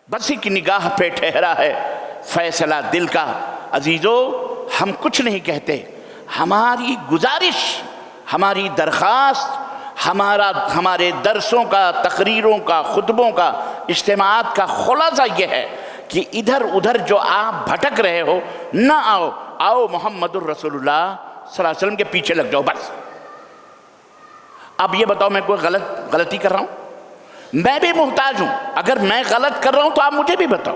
بس ایک نگاہ پہ ٹھہرا ہے فیصلہ دل کا۔ عزیزو، ہم کچھ نہیں کہتے، ہماری گزارش، ہماری درخواست، ہمارے درسوں کا، تقریروں کا، خطبوں کا، اجتماعات کا خلاصہ یہ ہے کہ ادھر ادھر جو آپ بھٹک رہے ہو نہ آؤ محمد الرسول اللہ صلی اللہ علیہ وسلم کے پیچھے لگ جاؤ بس۔ اب یہ بتاؤ میں کوئی غلطی کر رہا ہوں؟ میں بھی محتاج ہوں، اگر میں غلط کر رہا ہوں تو آپ مجھے بھی بتاؤ،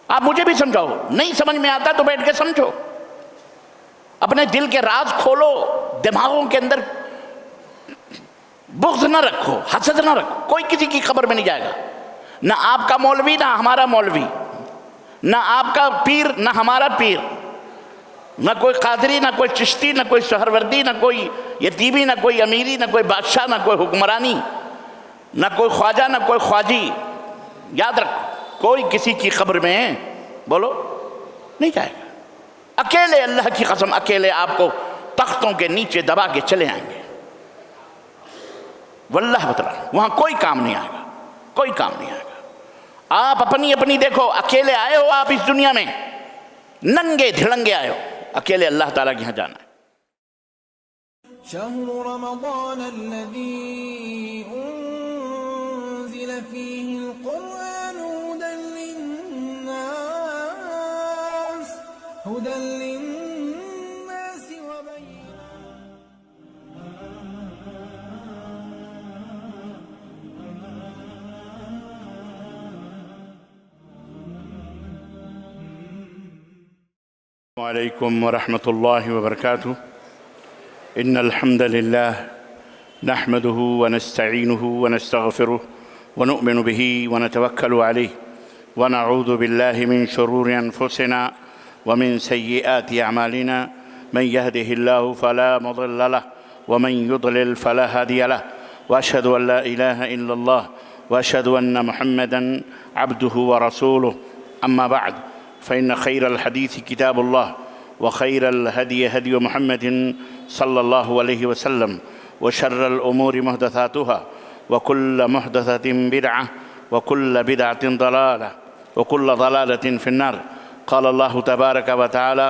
آپ مجھے بھی سمجھاؤ۔ نہیں سمجھ میں آتا تو بیٹھ کے سمجھو، اپنے دل کے راز کھولو، دماغوں کے اندر بغض نہ رکھو، حسد نہ رکھو۔ کوئی کسی کی خبر میں نہیں جائے گا، نہ آپ کا مولوی نہ ہمارا مولوی، نہ آپ کا پیر نہ ہمارا پیر، نہ کوئی قادری نہ کوئی چشتی نہ کوئی سہروردی نہ کوئی یتیمی نہ کوئی امیری نہ کوئی بادشاہ نہ کوئی حکمرانی نہ کوئی خواجہ نہ کوئی خواجی۔ یاد رکھو، کوئی کسی کی خبر میں بولو نہیں جائے گا۔ اکیلے اللہ کی قسم، اکیلے آپ کو تختوں کے نیچے دبا کے چلے آئیں گے، واللہ بتلا، وہاں کوئی کام نہیں آئے گا، کوئی کام نہیں آئے گا۔ آپ اپنی دیکھو، اکیلے آئے ہو آپ اس دنیا میں، ننگے دھڑنگے آئے ہو، اکیلے اللہ تعالیٰ کے یہاں جانا ہے۔ شهر رمضان الذي أنزل فيه القرآن هدى للناس وعلیکم ورحمۃ اللہ وبرکاتہ۔ ان الحمد لله نحمده ونستعينه ونستغفره ونؤمن به ونتوكل عليه ونعوذ بالله من شرور انفسنا ومن سيئات اعمالنا، من يهده الله فلا مضل له ومن يضلل فلا هادي له، واشهد ان لا اله الا الله واشهد ان محمدا عبده ورسوله، اما بعد فان خير الحديث كتاب الله وخير الهدي هدي محمد صلى الله عليه وسلم، وشر الأمور محدثاتها وكل محدثة بدعة وكل بدعة ضلالة وكل ضلالة في النار۔ قال الله تبارك وتعالى: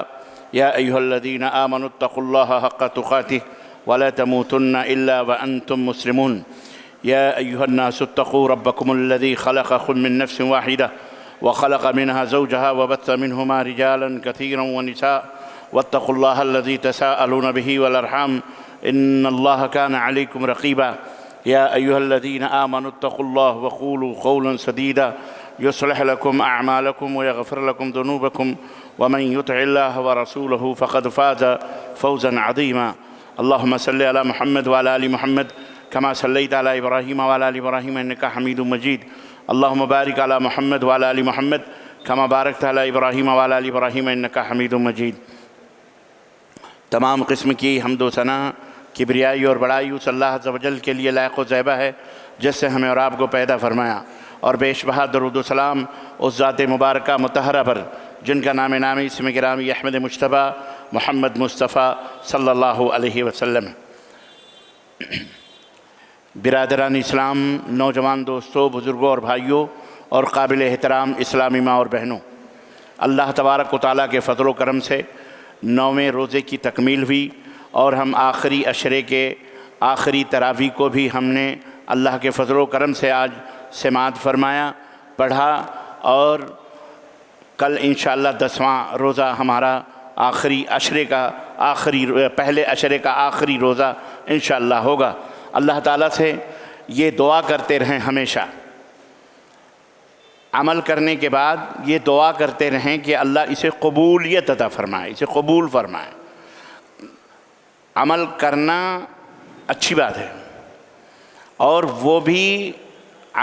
يا أيها الذين آمنوا اتقوا الله حق تقاته ولا تموتن إلا وأنتم مسلمون۔ يا أيها الناس اتقوا ربكم الذي خلقكم من نفس واحدة وخلق منها زوجها وبث منهما رجالا كثيرا ونساء، واتقوا الله الذي تساءلون به والأرحام إن الله كان عليكم رقيبا۔ يا أيها الذين آمنوا اتقوا الله وقولوا قولا سديدا يصلح لكم أعمالكم ويغفر لكم ذنوبكم، ومن يطع الله ورسوله فقد فاز فوزا عظيما۔ اللهم صل على محمد وعلى آل محمد كما صليت على إبراهيم وعلى آل إبراهيم إنك حميد مجيد۔ اللهم بارك على محمد وعلى آل محمد كما باركت على إبراهيم وعلى آل إبراهيم إنك حميد مجيد۔ تمام قسم کی حمد و ثنا، کبریائی اور بڑائی اس اللہ عز و جل کے لیے لائق و زیبہ ہے جس سے ہمیں اور آپ کو پیدا فرمایا، اور بیش بہا درود و سلام اس ذات مبارکہ مطہرہ پر جن کا نام نامی اسم گرامی احمد مجتبیٰ محمد مصطفیٰ صلی اللہ علیہ وسلم۔ برادران اسلام، نوجوان دوستوں، بزرگوں اور بھائیوں اور قابل احترام اسلامی ماں اور بہنوں، اللہ تبارک و تعالیٰ کے فضل و کرم سے 9ویں روزے کی تکمیل ہوئی، اور ہم آخری عشرے کے آخری تراویح کو بھی ہم نے اللہ کے فضل و کرم سے آج سماعت فرمایا، پڑھا، اور کل انشاءاللہ 10واں روزہ ہمارا آخری عشرے کا پہلے عشرے کا آخری روزہ انشاءاللہ ہوگا۔ اللہ تعالیٰ سے یہ دعا کرتے رہیں، ہمیشہ عمل کرنے کے بعد یہ دعا کرتے رہیں کہ اللہ اسے قبولیت عطا فرمائے، اسے قبول فرمائے۔ عمل کرنا اچھی بات ہے، اور وہ بھی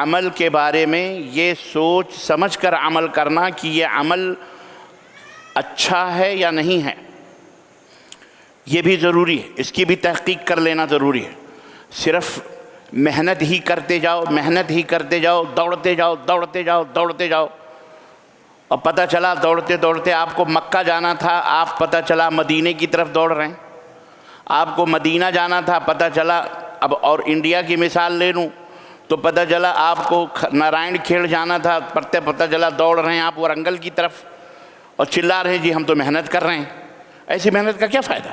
عمل کے بارے میں یہ سوچ سمجھ کر عمل کرنا کہ یہ عمل اچھا ہے یا نہیں ہے، یہ بھی ضروری ہے، اس کی بھی تحقیق کر لینا ضروری ہے۔ صرف محنت ہی کرتے جاؤ، دوڑتے جاؤ، اور پتہ چلا دوڑتے آپ کو مکہ جانا تھا، آپ پتہ چلا مدینے کی طرف دوڑ رہے ہیں، آپ کو مدینہ جانا تھا، پتہ چلا اب اور انڈیا کی مثال لے لوں تو پتہ چلا آپ کو نارائن کھیڑ جانا تھا، پتہ چلا دوڑ رہے ہیں آپ ورنگل کی طرف اور چلا رہے ہیں جی ہم تو محنت کر رہے ہیں۔ ایسی محنت کا کیا فائدہ؟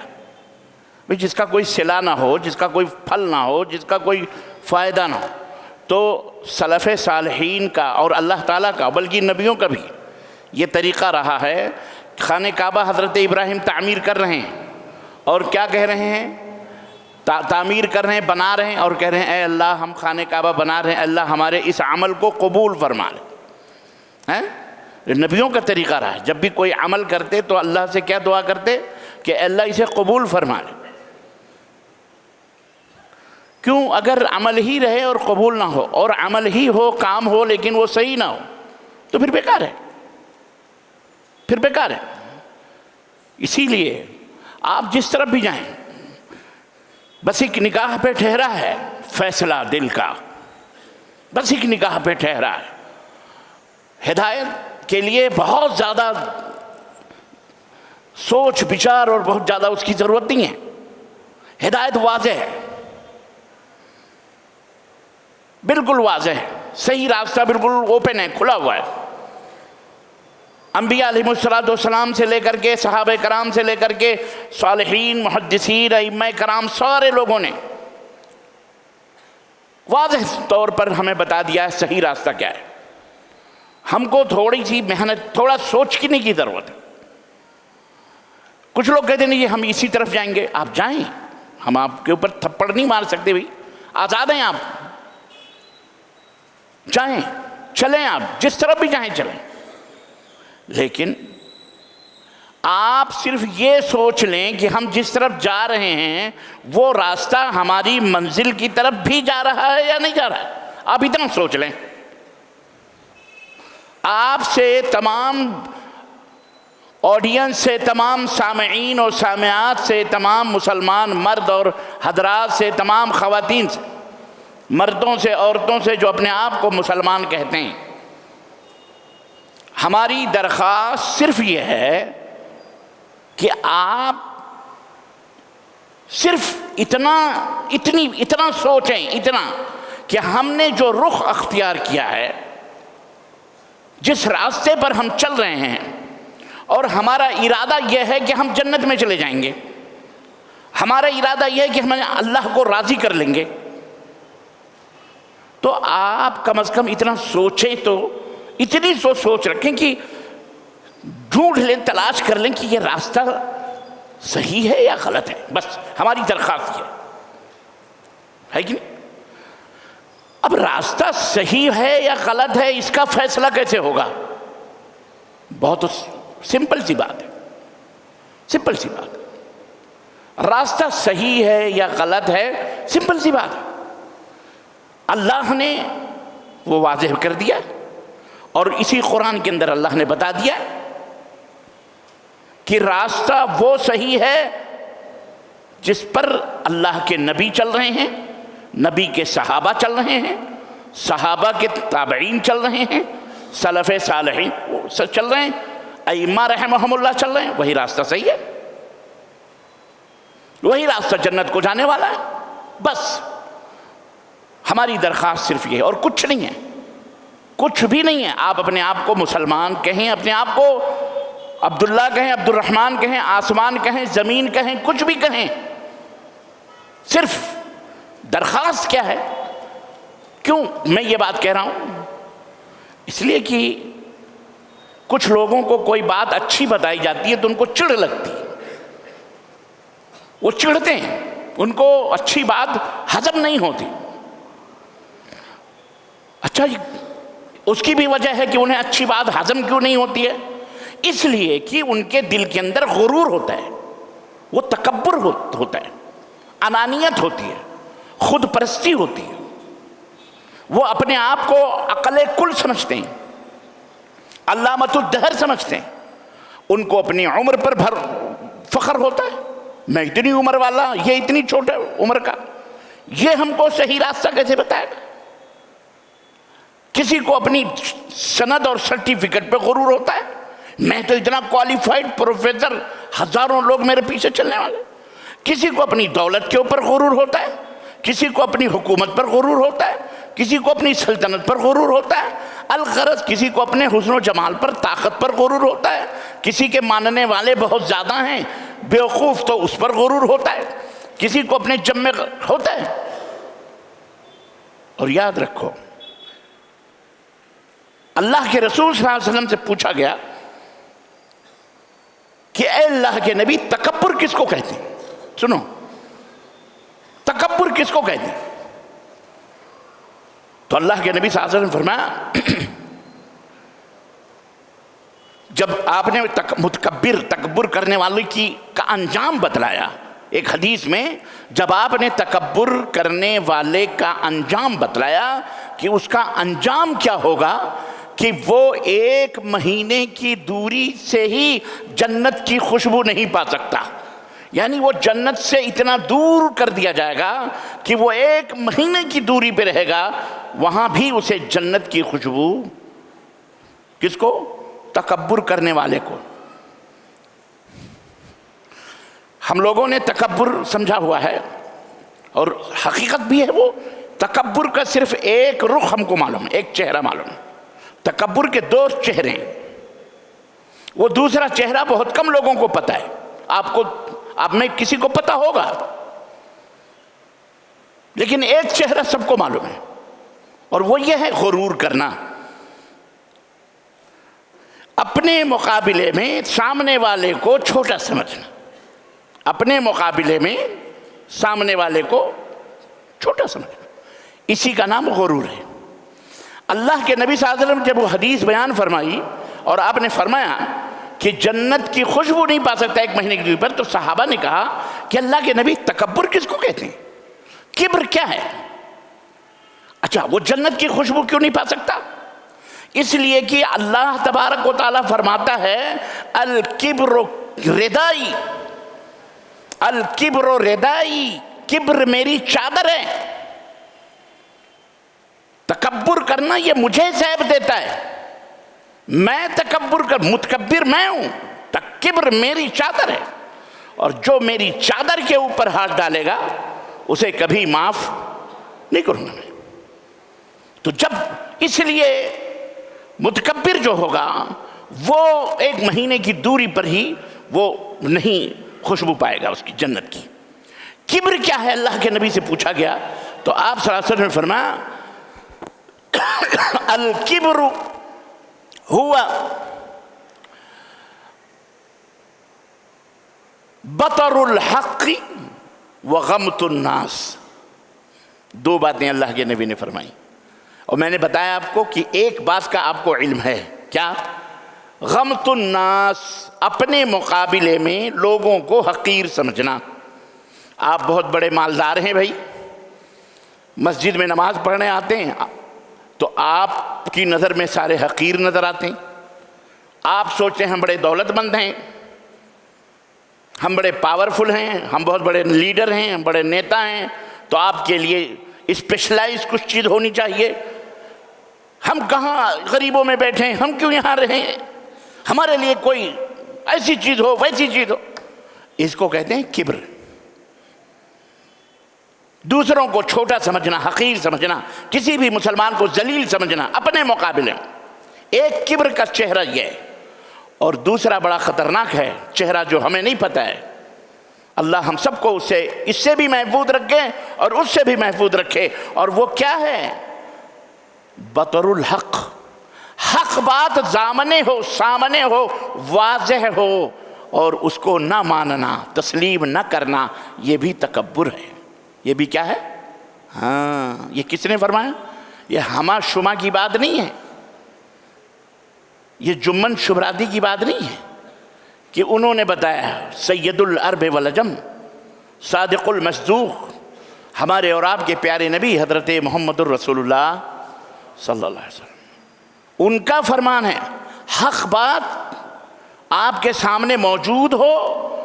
بھئی جس کا کوئی صلہ نہ ہو، جس کا کوئی پھل نہ ہو، جس کا کوئی فائدہ نہ ہو۔ تو سلف صالحین کا اور اللہ تعالیٰ کا، بلکہ نبیوں کا بھی یہ طریقہ رہا ہے۔ خانہ کعبہ حضرت ابراہیم تعمیر کر رہے ہیں اور کیا کہہ رہے ہیں؟ تعمیر کر رہے ہیں، بنا رہے ہیں اور کہہ رہے ہیں اے اللہ ہم خانہ کعبہ بنا رہے ہیں، اللہ ہمارے اس عمل کو قبول فرما لے۔ نبیوں کا طریقہ رہا ہے، جب بھی کوئی عمل کرتے تو اللہ سے کیا دعا کرتے کہ اے اللہ اسے قبول فرما لے۔ کیوں؟ اگر عمل ہی رہے اور قبول نہ ہو، اور عمل ہی ہو، کام ہو لیکن وہ صحیح نہ ہو، تو پھر بیکار ہے، پھر بیکار ہے۔ اسی لیے آپ جس طرف بھی جائیں، بس ایک نگاہ پہ ٹھہرا ہے فیصلہ دل کا، بس ایک نگاہ پہ ٹھہرا ہے۔ ہدایت کے لیے بہت زیادہ سوچ بچار اور بہت زیادہ اس کی ضرورت نہیں ہے۔ ہدایت واضح ہے، بالکل واضح ہے، صحیح راستہ بالکل اوپن ہے، کھلا ہوا ہے۔ انبیاء علیہ السلام سے لے کر کے، صحابہ کرام سے لے کر کے، صالحین، محدثین، ائمہ کرام، سارے لوگوں نے واضح طور پر ہمیں بتا دیا ہے صحیح راستہ کیا ہے۔ ہم کو تھوڑی سی محنت، تھوڑا سوچنے کی ضرورت ہے۔ کچھ لوگ کہتے ہیں یہ ہم اسی طرف جائیں گے، آپ جائیں، ہم آپ کے اوپر تھپڑ نہیں مار سکتے، بھائی آزاد ہیں آپ، جائیں، چلیں، آپ جس طرف بھی جائیں چلیں، لیکن آپ صرف یہ سوچ لیں کہ ہم جس طرف جا رہے ہیں وہ راستہ ہماری منزل کی طرف بھی جا رہا ہے یا نہیں جا رہا ہے، آپ اتنا سوچ لیں۔ آپ سے تمام آڈینس سے، تمام سامعین اور سامعات سے، تمام مسلمان مرد اور حضرات سے، تمام خواتین سے، مردوں سے، عورتوں سے جو اپنے آپ کو مسلمان کہتے ہیں، ہماری درخواست صرف یہ ہے کہ آپ صرف اتنا سوچیں، اتنا کہ ہم نے جو رخ اختیار کیا ہے، جس راستے پر ہم چل رہے ہیں، اور ہمارا ارادہ یہ ہے کہ ہم جنت میں چلے جائیں گے، ہمارا ارادہ یہ ہے کہ ہم اللہ کو راضی کر لیں گے، تو آپ کم از کم اتنا سوچیں، تو اتنی سوچ رکھیں کہ ڈھونڈ لیں، تلاش کر لیں کہ یہ راستہ صحیح ہے یا غلط ہے۔ بس ہماری درخواست یہ ہے کہ نہیں؟ اب راستہ صحیح ہے یا غلط ہے، اس کا فیصلہ کیسے ہوگا؟ بہت سمپل سی بات ہے، سمپل سی بات ہے۔ راستہ صحیح ہے یا غلط ہے، سمپل سی بات ہے، اللہ نے وہ واضح کر دیا، اور اسی قرآن کے اندر اللہ نے بتا دیا کہ راستہ وہ صحیح ہے جس پر اللہ کے نبی چل رہے ہیں، نبی کے صحابہ چل رہے ہیں، صحابہ کے تابعین چل رہے ہیں، سلف صالحین چل رہے ہیں، ائمہ رحمہم اللہ چل رہے ہیں، وہی راستہ صحیح ہے، وہی راستہ جنت کو جانے والا ہے۔ بس ہماری درخواست صرف یہ ہے، اور کچھ نہیں ہے، کچھ بھی نہیں ہے۔ آپ اپنے آپ کو مسلمان کہیں، اپنے آپ کو عبداللہ کہیں، عبد الرحمن کہیں، آسمان کہیں، زمین کہیں، کچھ بھی کہیں، صرف درخواست کیا ہے؟ کیوں میں یہ بات کہہ رہا ہوں؟ اس لیے کہ کچھ لوگوں کو کوئی بات اچھی بتائی جاتی ہے تو ان کو چڑ لگتی ہے، وہ چڑھتے ہیں، ان کو اچھی بات ہضم نہیں ہوتی۔ اچھا، اس کی بھی وجہ ہے کہ انہیں اچھی بات ہضم کیوں نہیں ہوتی ہے؟ اس لیے کہ ان کے دل کے اندر غرور ہوتا ہے، وہ تکبر ہوتا ہے، انانیت ہوتی ہے، خود پرستی ہوتی ہے، وہ اپنے آپ کو عقل کل سمجھتے ہیں، علامۃ الدہر سمجھتے ہیں، ان کو اپنی عمر پر فخر ہوتا ہے، میں اتنی عمر والا، یہ اتنی چھوٹے عمر کا، یہ ہم کو صحیح راستہ کیسے بتائے گا؟ کسی کو اپنی سند اور سرٹیفکیٹ پہ غرور ہوتا ہے، میں تو اتنا کوالیفائڈ پروفیسر، ہزاروں لوگ میرے پیچھے چلنے والے۔ کسی کو اپنی دولت کے اوپر غرور ہوتا ہے، کسی کو اپنی حکومت پر غرور ہوتا ہے، کسی کو اپنی سلطنت پر غرور ہوتا ہے، الغرض کسی کو اپنے حسن و جمال پر، طاقت پر غرور ہوتا ہے، کسی کے ماننے والے بہت زیادہ ہیں، بیوقوف تو اس پر غرور ہوتا ہے، کسی کو اپنے جم میں ہوتا ہے۔ اور یاد رکھو، اللہ کے رسول صلی اللہ علیہ وسلم سے پوچھا گیا کہ اے اللہ کے نبی، تکبر کس کو کہتے ہیں؟ سنو، تکبر کس کو کہتے ہیں؟ تو اللہ کے نبی صلی اللہ علیہ وسلم نے فرمایا، جب آپ نے تکبر کرنے والے کا انجام بتلایا، ایک حدیث میں جب آپ نے تکبر کرنے والے کا انجام بتلایا کہ اس کا انجام کیا ہوگا، کہ وہ 1 مہینے کی دوری سے ہی جنت کی خوشبو نہیں پا سکتا، یعنی وہ جنت سے اتنا دور کر دیا جائے گا کہ وہ 1 مہینے کی دوری پہ رہے گا، وہاں بھی اسے جنت کی خوشبو، کس کو؟ تکبر کرنے والے کو۔ ہم لوگوں نے تکبر سمجھا ہوا ہے، اور حقیقت بھی ہے، وہ تکبر کا صرف ایک رخ ہم کو معلوم ہے، ایک چہرہ معلوم ہے۔ تکبر کے 2 چہرے ہیں، وہ دوسرا چہرہ بہت کم لوگوں کو پتہ ہے، آپ میں کسی کو پتہ ہوگا، لیکن ایک چہرہ سب کو معلوم ہے، اور وہ یہ ہے غرور کرنا، اپنے مقابلے میں سامنے والے کو چھوٹا سمجھنا، اپنے مقابلے میں سامنے والے کو چھوٹا سمجھنا، اسی کا نام غرور ہے۔ اللہ کے نبی صلی اللہ علیہ وسلم جب وہ حدیث بیان فرمائی اور آپ نے فرمایا کہ جنت کی خوشبو نہیں پا سکتا 1 مہینے کی دوری پر، تو صحابہ نے کہا کہ اللہ کے نبی، تکبر کس کو کہتے ہیں؟ کبر کیا ہے؟ اچھا، وہ جنت کی خوشبو کیوں نہیں پا سکتا؟ اس لیے کہ اللہ تبارک و تعالیٰ فرماتا ہے الکبر ردائی، الکبر ردائی، کبر میری چادر ہے۔ تکبر کرنا یہ مجھے عیب دیتا ہے، میں متکبر میں ہوں، کبر میری چادر ہے، اور جو میری چادر کے اوپر ہاتھ ڈالے گا اسے کبھی معاف نہیں کروں گا میں۔ تو جب اس لیے متکبر جو ہوگا وہ 1 مہینے کی دوری پر ہی وہ نہیں خوشبو پائے گا اس کی جنت کی۔ کبر کیا ہے؟ اللہ کے نبی سے پوچھا گیا تو آپ صلی اللہ علیہ وسلم نے فرمایا الکبر ہوا بطر الحق وغمت الناس۔ 2 باتیں اللہ کے نبی نے فرمائی، اور میں نے بتایا آپ کو کہ ایک بات کا آپ کو علم ہے، کیا؟ غمت الناس، اپنے مقابلے میں لوگوں کو حقیر سمجھنا۔ آپ بہت بڑے مالدار ہیں بھائی، مسجد میں نماز پڑھنے آتے ہیں تو آپ کی نظر میں سارے حقیر نظر آتے ہیں، آپ سوچتے ہیں ہم بڑے دولت مند ہیں، ہم بڑے پاورفل ہیں، ہم بہت بڑے لیڈر ہیں، ہم بڑے نیتا ہیں، تو آپ کے لیے اسپیشلائز کچھ چیز ہونی چاہیے۔ ہم کہاں غریبوں میں بیٹھے ہیں، ہم کیوں یہاں رہیں، ہمارے لیے کوئی ایسی چیز ہو ویسی چیز ہو۔ اس کو کہتے ہیں کبر، دوسروں کو چھوٹا سمجھنا، حقیر سمجھنا، کسی بھی مسلمان کو ذلیل سمجھنا اپنے مقابلے میں۔ ایک کبر کا چہرہ یہ ہے، اور دوسرا بڑا خطرناک ہے چہرہ جو ہمیں نہیں پتہ ہے۔ اللہ ہم سب کو اس سے بھی محفوظ رکھے اور اس سے بھی محفوظ رکھے، اور وہ کیا ہے؟ بطر الحق، حق بات سامنے ہو، واضح ہو، اور اس کو نہ ماننا، تسلیم نہ کرنا، یہ بھی تکبر ہے۔ یہ بھی کیا ہے؟ ہاں، یہ کس نے فرمایا؟ یہ ہما شما کی بات نہیں ہے، یہ جمن شبرادی کی بات نہیں ہے کہ انہوں نے بتایا سید العرب والعجم صادق المصدوق، ہمارے اور آپ کے پیارے نبی حضرت محمد الرسول اللہ صلی اللہ علیہ وسلم، ان کا فرمان ہے حق بات آپ کے سامنے موجود ہو،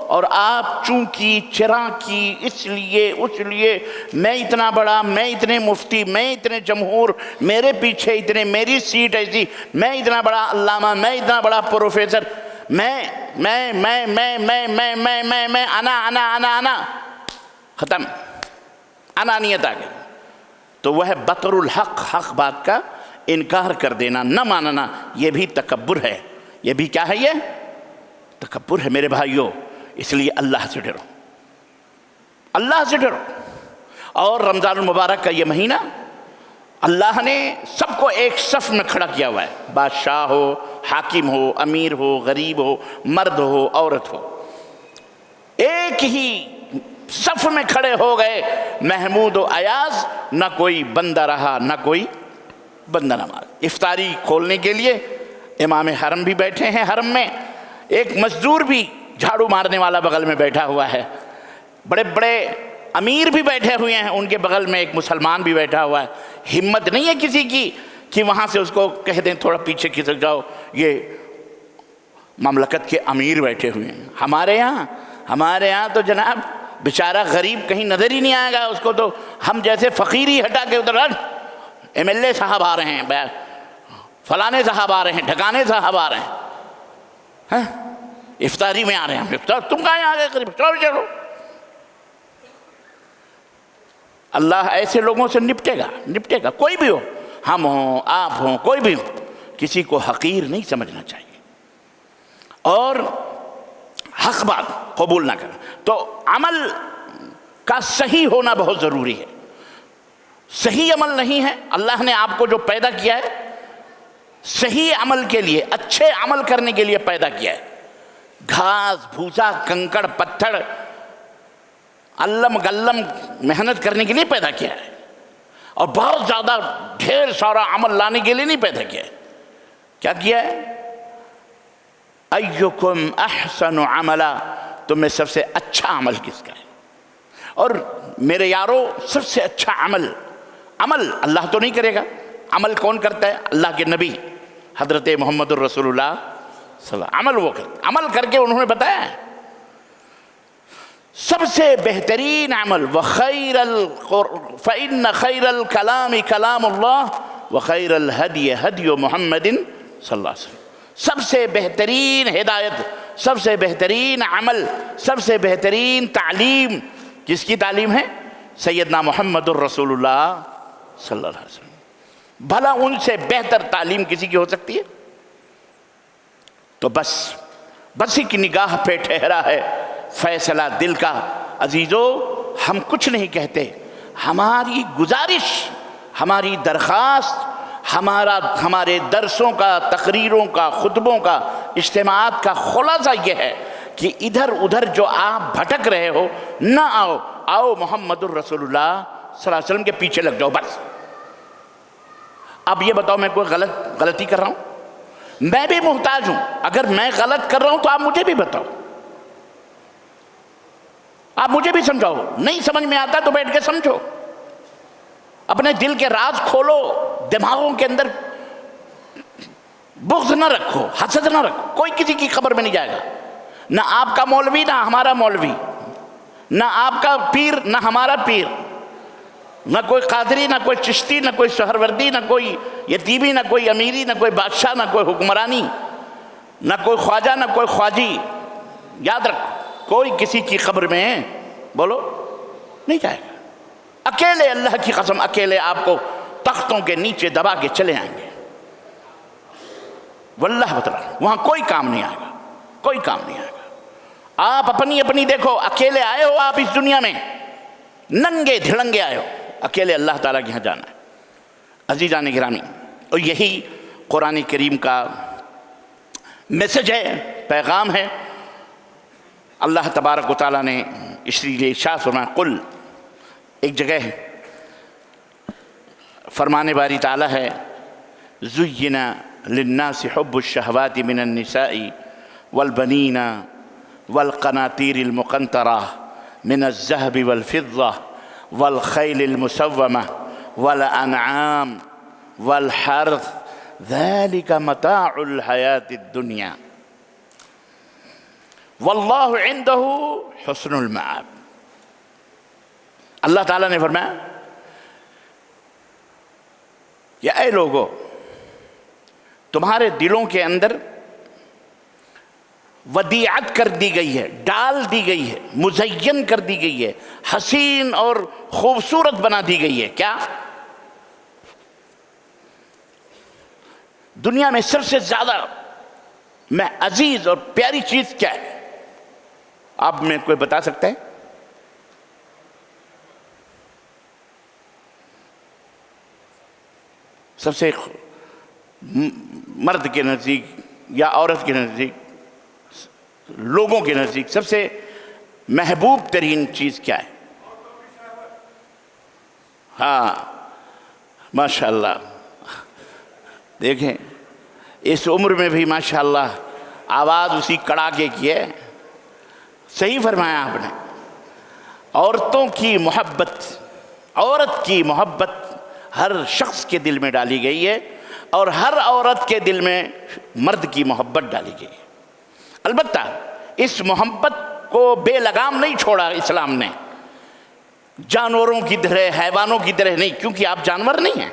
اور آپ چونکہ چراغ کی اس لیے میں اتنا بڑا، میں اتنے مفتی، میں اتنے جمہور، میرے پیچھے اتنے، میری سیٹ ایسی، میں اتنا بڑا علامہ، میں اتنا بڑا پروفیسر، میں انا ختم، انانیت آ گئی۔ تو وہ ہے بطر الحق، حق بات کا انکار کر دینا، نہ ماننا، یہ بھی تکبر ہے، یہ بھی کیا ہے؟ یہ تکبر ہے میرے بھائیوں۔ اس لیے اللہ سے ڈرو، اللہ سے ڈرو۔ اور رمضان المبارک کا یہ مہینہ اللہ نے سب کو ایک صف میں کھڑا کیا ہوا ہے، بادشاہ ہو، حاکم ہو، امیر ہو، غریب ہو، مرد ہو، عورت ہو، ایک ہی صف میں کھڑے ہو گئے، محمود و ایاز، نہ کوئی بندہ رہا نہ کوئی بندہ نماز۔ افطاری کھولنے کے لیے امام حرم بھی بیٹھے ہیں حرم میں، ایک مزدور بھی جھاڑو مارنے والا بغل میں بیٹھا ہوا ہے، بڑے بڑے امیر بھی بیٹھے ہوئے ہیں، ان کے بغل میں ایک مسلمان بھی بیٹھا ہوا ہے۔ ہمت نہیں ہے کسی کی کہ وہاں سے اس کو کہہ دیں تھوڑا پیچھے کھسک جاؤ، یہ مملکت کے امیر بیٹھے ہوئے ہیں۔ ہمارے یہاں تو جناب بیچارہ غریب کہیں نظر ہی نہیں آئے گا، اس کو تو ہم جیسے فقیری ہٹا کے ادھر ایم ایل اے صاحب آ رہے ہیں، فلانے صاحب آ رہے ہیں، ڈھکانے صاحب آ رہے ہیں، افطاری میں آ رہے ہیں، تم کہاں آ گئے غریب؟ چلو۔ اللہ ایسے لوگوں سے نپٹے گا، کوئی بھی ہو، ہم ہوں، آپ ہوں، کوئی بھی ہو، کسی کو حقیر نہیں سمجھنا چاہیے اور حق بات قبول نہ کرنا۔ تو عمل کا صحیح ہونا بہت ضروری ہے۔ صحیح عمل نہیں ہے، اللہ نے آپ کو جو پیدا کیا ہے صحیح عمل کے لیے، اچھے عمل کرنے کے لیے پیدا کیا ہے۔ گھاس بھوسا کنکڑ پتھر علم گلم محنت کرنے کے لیے پیدا کیا ہے، اور بہت زیادہ ڈھیر سارا عمل لانے کے لیے نہیں پیدا کیا ہے۔ کیا کیا ہے؟ ایکم احسن عملا، تم میں سب سے اچھا عمل کس کا ہے؟ اور میرے یارو، سب سے اچھا عمل اللہ تو نہیں کرے گا، عمل کون کرتا ہے؟ اللہ کے نبی حضرت محمد الرسول اللہ صلی اللہ علیہ وسلم۔ عمل وہ کرتے، عمل کر کے انہوں نے بتایا ہے سب سے بہترین عمل، فَإِنَّ خَيْرَ الْكَلَامِ كَلَامُ اللَّهِ وَخَيْرَ الْهَدْيِ هَدْيُ مُحَمَّدٍ صلی اللہ علیہ وسلم۔ سب سے بہترین ہدایت، سب سے بہترین عمل، سب سے بہترین تعلیم کس کی تعلیم ہے؟ سیدنا محمد الرسول اللہ صلی اللہ علیہ وسلم۔ بھلا ان سے بہتر تعلیم کسی کی ہو سکتی ہے؟ تو بس ہی کی نگاہ پہ ٹھہرا ہے فیصلہ دل کا۔ عزیزو، ہم کچھ نہیں کہتے، ہماری گزارش، ہماری درخواست، ہمارے درسوں کا، تقریروں کا، خطبوں کا، اجتماعات کا خلاصہ یہ ہے کہ ادھر ادھر جو آپ بھٹک رہے ہو نہ آؤ محمد الرسول اللہ صلی اللہ علیہ وسلم کے پیچھے لگ جاؤ بس۔ اب یہ بتاؤ، میں کوئی غلطی کر رہا ہوں؟ میں بھی محتاج ہوں، اگر میں غلط کر رہا ہوں تو آپ مجھے بھی بتاؤ، آپ مجھے بھی سمجھاؤ۔ نہیں سمجھ میں آتا تو بیٹھ کے سمجھو، اپنے دل کے راز کھولو، دماغوں کے اندر بغض نہ رکھو، حسد نہ رکھو، کوئی کسی کی خبر میں نہیں جائے گا، نہ آپ کا مولوی نہ ہمارا مولوی، نہ آپ کا پیر نہ ہمارا پیر، نہ کوئی قادری نہ کوئی چشتی نہ کوئی سہروردی نہ کوئی یتیمی نہ کوئی امیری نہ کوئی بادشاہ نہ کوئی حکمرانی نہ کوئی خواجہ نہ کوئی خواجی۔ یاد رکھو، کوئی کسی کی خبر میں بولو نہیں جائے گا۔ اکیلے اللہ کی قسم، اکیلے آپ کو تختوں کے نیچے دبا کے چلے آئیں گے، واللہ بتلا، وہاں کوئی کام نہیں آئے گا، کوئی کام نہیں آئے گا۔ آپ اپنی دیکھو، اکیلے آئے ہو آپ اس دنیا میں، ننگے دھڑنگے آئے ہو، اکیلے اللہ تعالیٰ کے یہاں جانا ہے۔ عزیزان گرامی، اور یہی قرآن کریم کا میسج ہے، پیغام ہے۔ اللہ تبارک و تعالیٰ نے اس لیے ارشاد فرمایا، قل، ایک جگہ فرمانے باری تعالیٰ ہے، زُيِّنَ لِلنَّاسِ حُبُّ الشَّهَوَاتِ مِنَ النِّسَاءِ وَالْبَنِينَ وَالْقَنَاطِيرِ الْمُقَنطَرَةِ مِنَ الذَّهَبِ وَالْفِضَّةِ وَالْخَيْلِ الْمُسَوَّمَةِ وَالْأَنْعَامِ وَالْحَرْثِ ذَلِكَ مَتَاعُ الْحَيَاةِ الدُّنْيَا وَاللَّهُ عِنْدَهُ حُسْنُ الْمَآبِ۔ اللہ تعالیٰ نے فرمایا، یا اے لوگو، تمہارے دلوں کے اندر ودیعت کر دی گئی ہے، ڈال دی گئی ہے، مزین کر دی گئی ہے، حسین اور خوبصورت بنا دی گئی ہے۔ کیا؟ دنیا میں سب سے زیادہ میں عزیز اور پیاری چیز کیا ہے؟ آپ میں کوئی بتا سکتا ہے؟ سب سے مرد کے نزدیک یا عورت کے نزدیک، لوگوں کے نزدیک سب سے محبوب ترین چیز کیا ہے؟ ہاں ماشاءاللہ، دیکھیں اس عمر میں بھی ماشاءاللہ آواز اسی کڑاکے کی ہے. صحیح فرمایا آپ نے. عورتوں کی محبت، عورت کی محبت ہر شخص کے دل میں ڈالی گئی ہے، اور ہر عورت کے دل میں مرد کی محبت ڈالی گئی ہے. البتہ اس محبت کو بے لگام نہیں چھوڑا اسلام نے، جانوروں کی طرح، حیوانوں کی طرح نہیں، کیونکہ آپ جانور نہیں ہیں،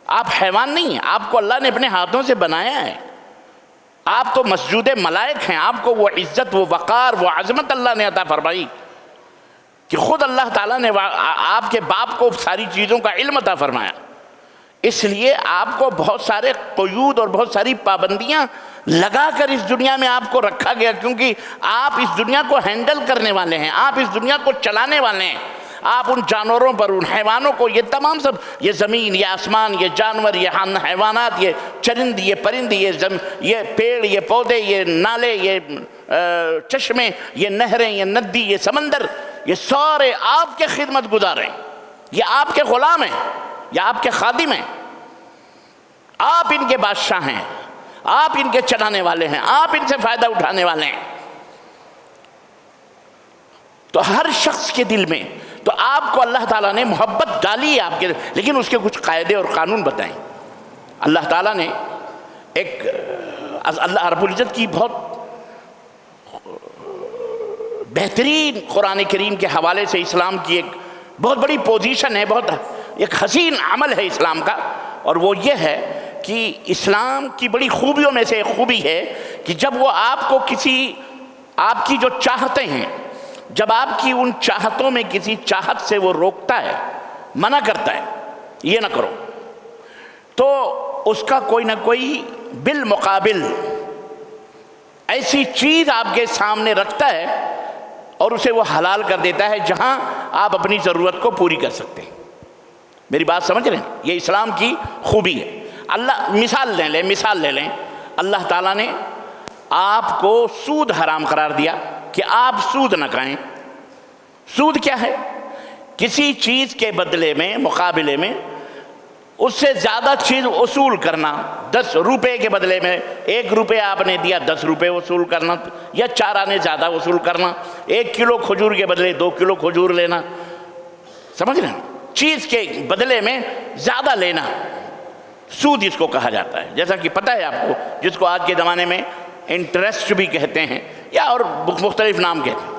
آپ حیوان نہیں ہیں، آپ کو اللہ نے اپنے ہاتھوں سے بنایا ہے. آپ تو مسجود ملائک ہیں، آپ کو وہ عزت، وہ وقار، وہ عظمت اللہ نے عطا فرمائی کہ خود اللہ تعالیٰ نے آپ کے باپ کو ساری چیزوں کا علم عطا فرمایا. اس لیے آپ کو بہت سارے قیود اور بہت ساری پابندیاں لگا کر اس دنیا میں آپ کو رکھا گیا، کیونکہ آپ اس دنیا کو ہینڈل کرنے والے ہیں، آپ اس دنیا کو چلانے والے ہیں. آپ ان جانوروں پر، ان حیوانوں کو، یہ تمام سب، یہ زمین، یہ آسمان، یہ جانور، یہ حیوانات، یہ چرند، یہ پرند، یہ پیڑ، یہ پودے، یہ نالے، یہ چشمے، یہ نہریں، یہ ندی، یہ سمندر، یہ سارے آپ کے خدمت گزار ہیں، یہ آپ کے غلام ہیں، یہ آپ کے خادم ہیں، آپ ان کے بادشاہ ہیں، آپ ان کے چلانے والے ہیں، آپ ان سے فائدہ اٹھانے والے ہیں. تو ہر شخص کے دل میں تو آپ کو اللہ تعالیٰ نے محبت ڈالی ہے آپ کے، لیکن اس کے کچھ قاعدے اور قانون بتائیں. اللہ تعالیٰ نے ایک، اللہ رب العزت کی بہت بہترین قرآن کریم کے حوالے سے اسلام کی ایک بہت بڑی پوزیشن ہے، بہت ایک حسین عمل ہے اسلام کا، اور وہ یہ ہے کہ اسلام کی بڑی خوبیوں میں سے ایک خوبی ہے کہ جب وہ آپ کو کسی، آپ کی جو چاہتے ہیں، جب آپ کی ان چاہتوں میں کسی چاہت سے وہ روکتا ہے، منع کرتا ہے، یہ نہ کرو، تو اس کا کوئی نہ کوئی بالمقابل ایسی چیز آپ کے سامنے رکھتا ہے اور اسے وہ حلال کر دیتا ہے جہاں آپ اپنی ضرورت کو پوری کر سکتے ہیں. میری بات سمجھ رہے ہیں؟ یہ اسلام کی خوبی ہے. اللہ مثال لے لیں، اللہ تعالیٰ نے آپ کو سود حرام قرار دیا کہ آپ سود نہ کھائیں. سود کیا ہے؟ کسی چیز کے بدلے میں، مقابلے میں اس سے زیادہ چیز وصول کرنا. 10 روپے کے بدلے میں 1 روپے آپ نے دیا، 10 روپے وصول کرنا، یا 4 آنے زیادہ وصول کرنا. 1 کلو کھجور کے بدلے 2 کلو کھجور لینا. سمجھ رہے ہیں؟ چیز کے بدلے میں زیادہ لینا، سود اس کو کہا جاتا ہے. جیسا کہ پتہ ہے آپ کو، جس کو آج کے زمانے میں انٹرسٹ بھی کہتے ہیں یا اور مختلف نام کہتے ہیں.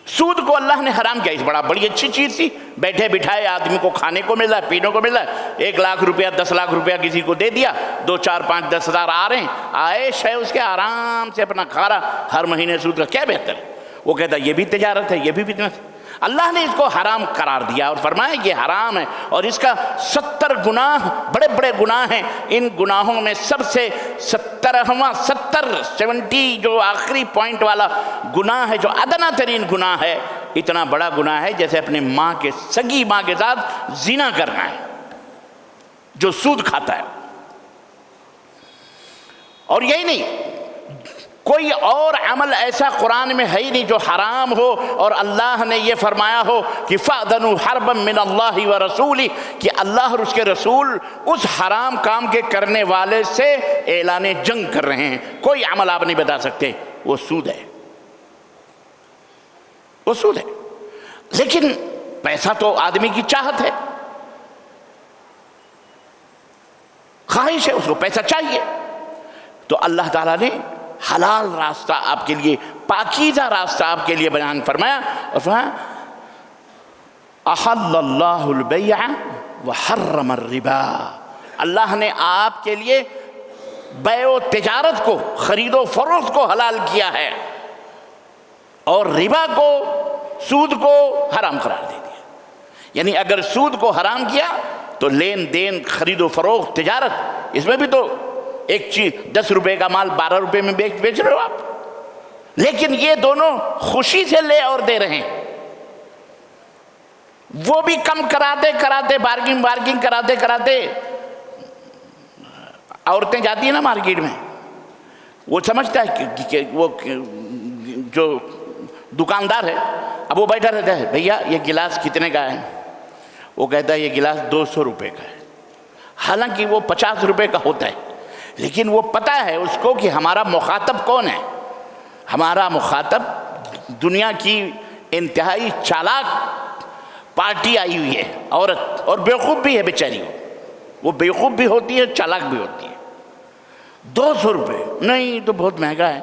سود کو اللہ نے حرام کیا. اس بڑی اچھی چیز تھی، بیٹھے بٹھائے آدمی کو کھانے کو مل رہا ہے، پینے کو مل رہا ہے. 1 لاکھ روپیہ 10 لاکھ روپیہ کسی کو دے دیا، 2 4 5 10 ہزار آ رہے ہیں، عائش ہے اس کے، آرام سے اپنا کھا رہا، ہر مہینے سود کا کیا بہتر ہے. وہ کہتا ہے یہ بھی تجارت ہے، یہ بھی بزنس. اللہ نے اس کو حرام قرار دیا اور فرمایا یہ حرام ہے، اور اس کا 70 گناہ، بڑے بڑے گناہ ہیں. ان گناہوں میں سب سے 70 جو آخری پوائنٹ والا گناہ ہے، جو ادنا ترین گناہ ہے، اتنا بڑا گناہ ہے جیسے اپنے سگی ماں کے ساتھ زنا کرنا ہے، جو سود کھاتا ہے. اور یہی نہیں، کوئی اور عمل ایسا قرآن میں ہے ہی نہیں جو حرام ہو اور اللہ نے یہ فرمایا ہو کہ فَأْذَنُوا حَرْبًا مِّنَ اللَّهِ وَرَسُولِهِ، کہ اللہ اور اس کے رسول اس حرام کام کے کرنے والے سے اعلان جنگ کر رہے ہیں. کوئی عمل آپ نہیں بتا سکتے، وہ سود ہے، وہ سود ہے. لیکن پیسہ تو آدمی کی چاہت ہے، خواہش ہے، اس کو پیسہ چاہیے. تو اللہ تعالیٰ نے حلال راستہ آپ کے لیے، پاکیزہ راستہ آپ کے لیے بیان فرمایا، اور فرمایا احل اللہ البیع وحرم الربا. اللہ نے آپ کے لیے بیع و تجارت کو، خرید و فروخت کو حلال کیا ہے، اور ربا کو، سود کو حرام قرار دے دیا. یعنی اگر سود کو حرام کیا تو لین دین، خرید و فروخت، تجارت، اس میں بھی تو ایک چیز 10 روپے کا مال 12 روپے میں بیچ رہے ہو آپ. لیکن یہ دونوں خوشی سے لے اور دے رہے ہیں. وہ بھی کم کراتے کراتے بارگنگ کراتے عورتیں جاتی ہیں نا مارکیٹ میں, وہ سمجھتا ہے کہ وہ جو دکاندار ہے اب وہ بیٹھا رہتا ہے, بھیا یہ گلاس کتنے کا ہے؟ وہ کہتا ہے یہ گلاس 200 روپے کا ہے, حالانکہ وہ 50 روپے کا ہوتا ہے. لیکن وہ پتہ ہے اس کو کہ ہمارا مخاطب کون ہے. ہمارا مخاطب دنیا کی انتہائی چالاک پارٹی آئی ہوئی ہے, عورت, اور بیوقوف بھی ہے بیچاری. وہ بیوقوف بھی ہوتی ہے, چالاک بھی ہوتی ہے. 200 روپے نہیں تو بہت مہنگا ہے.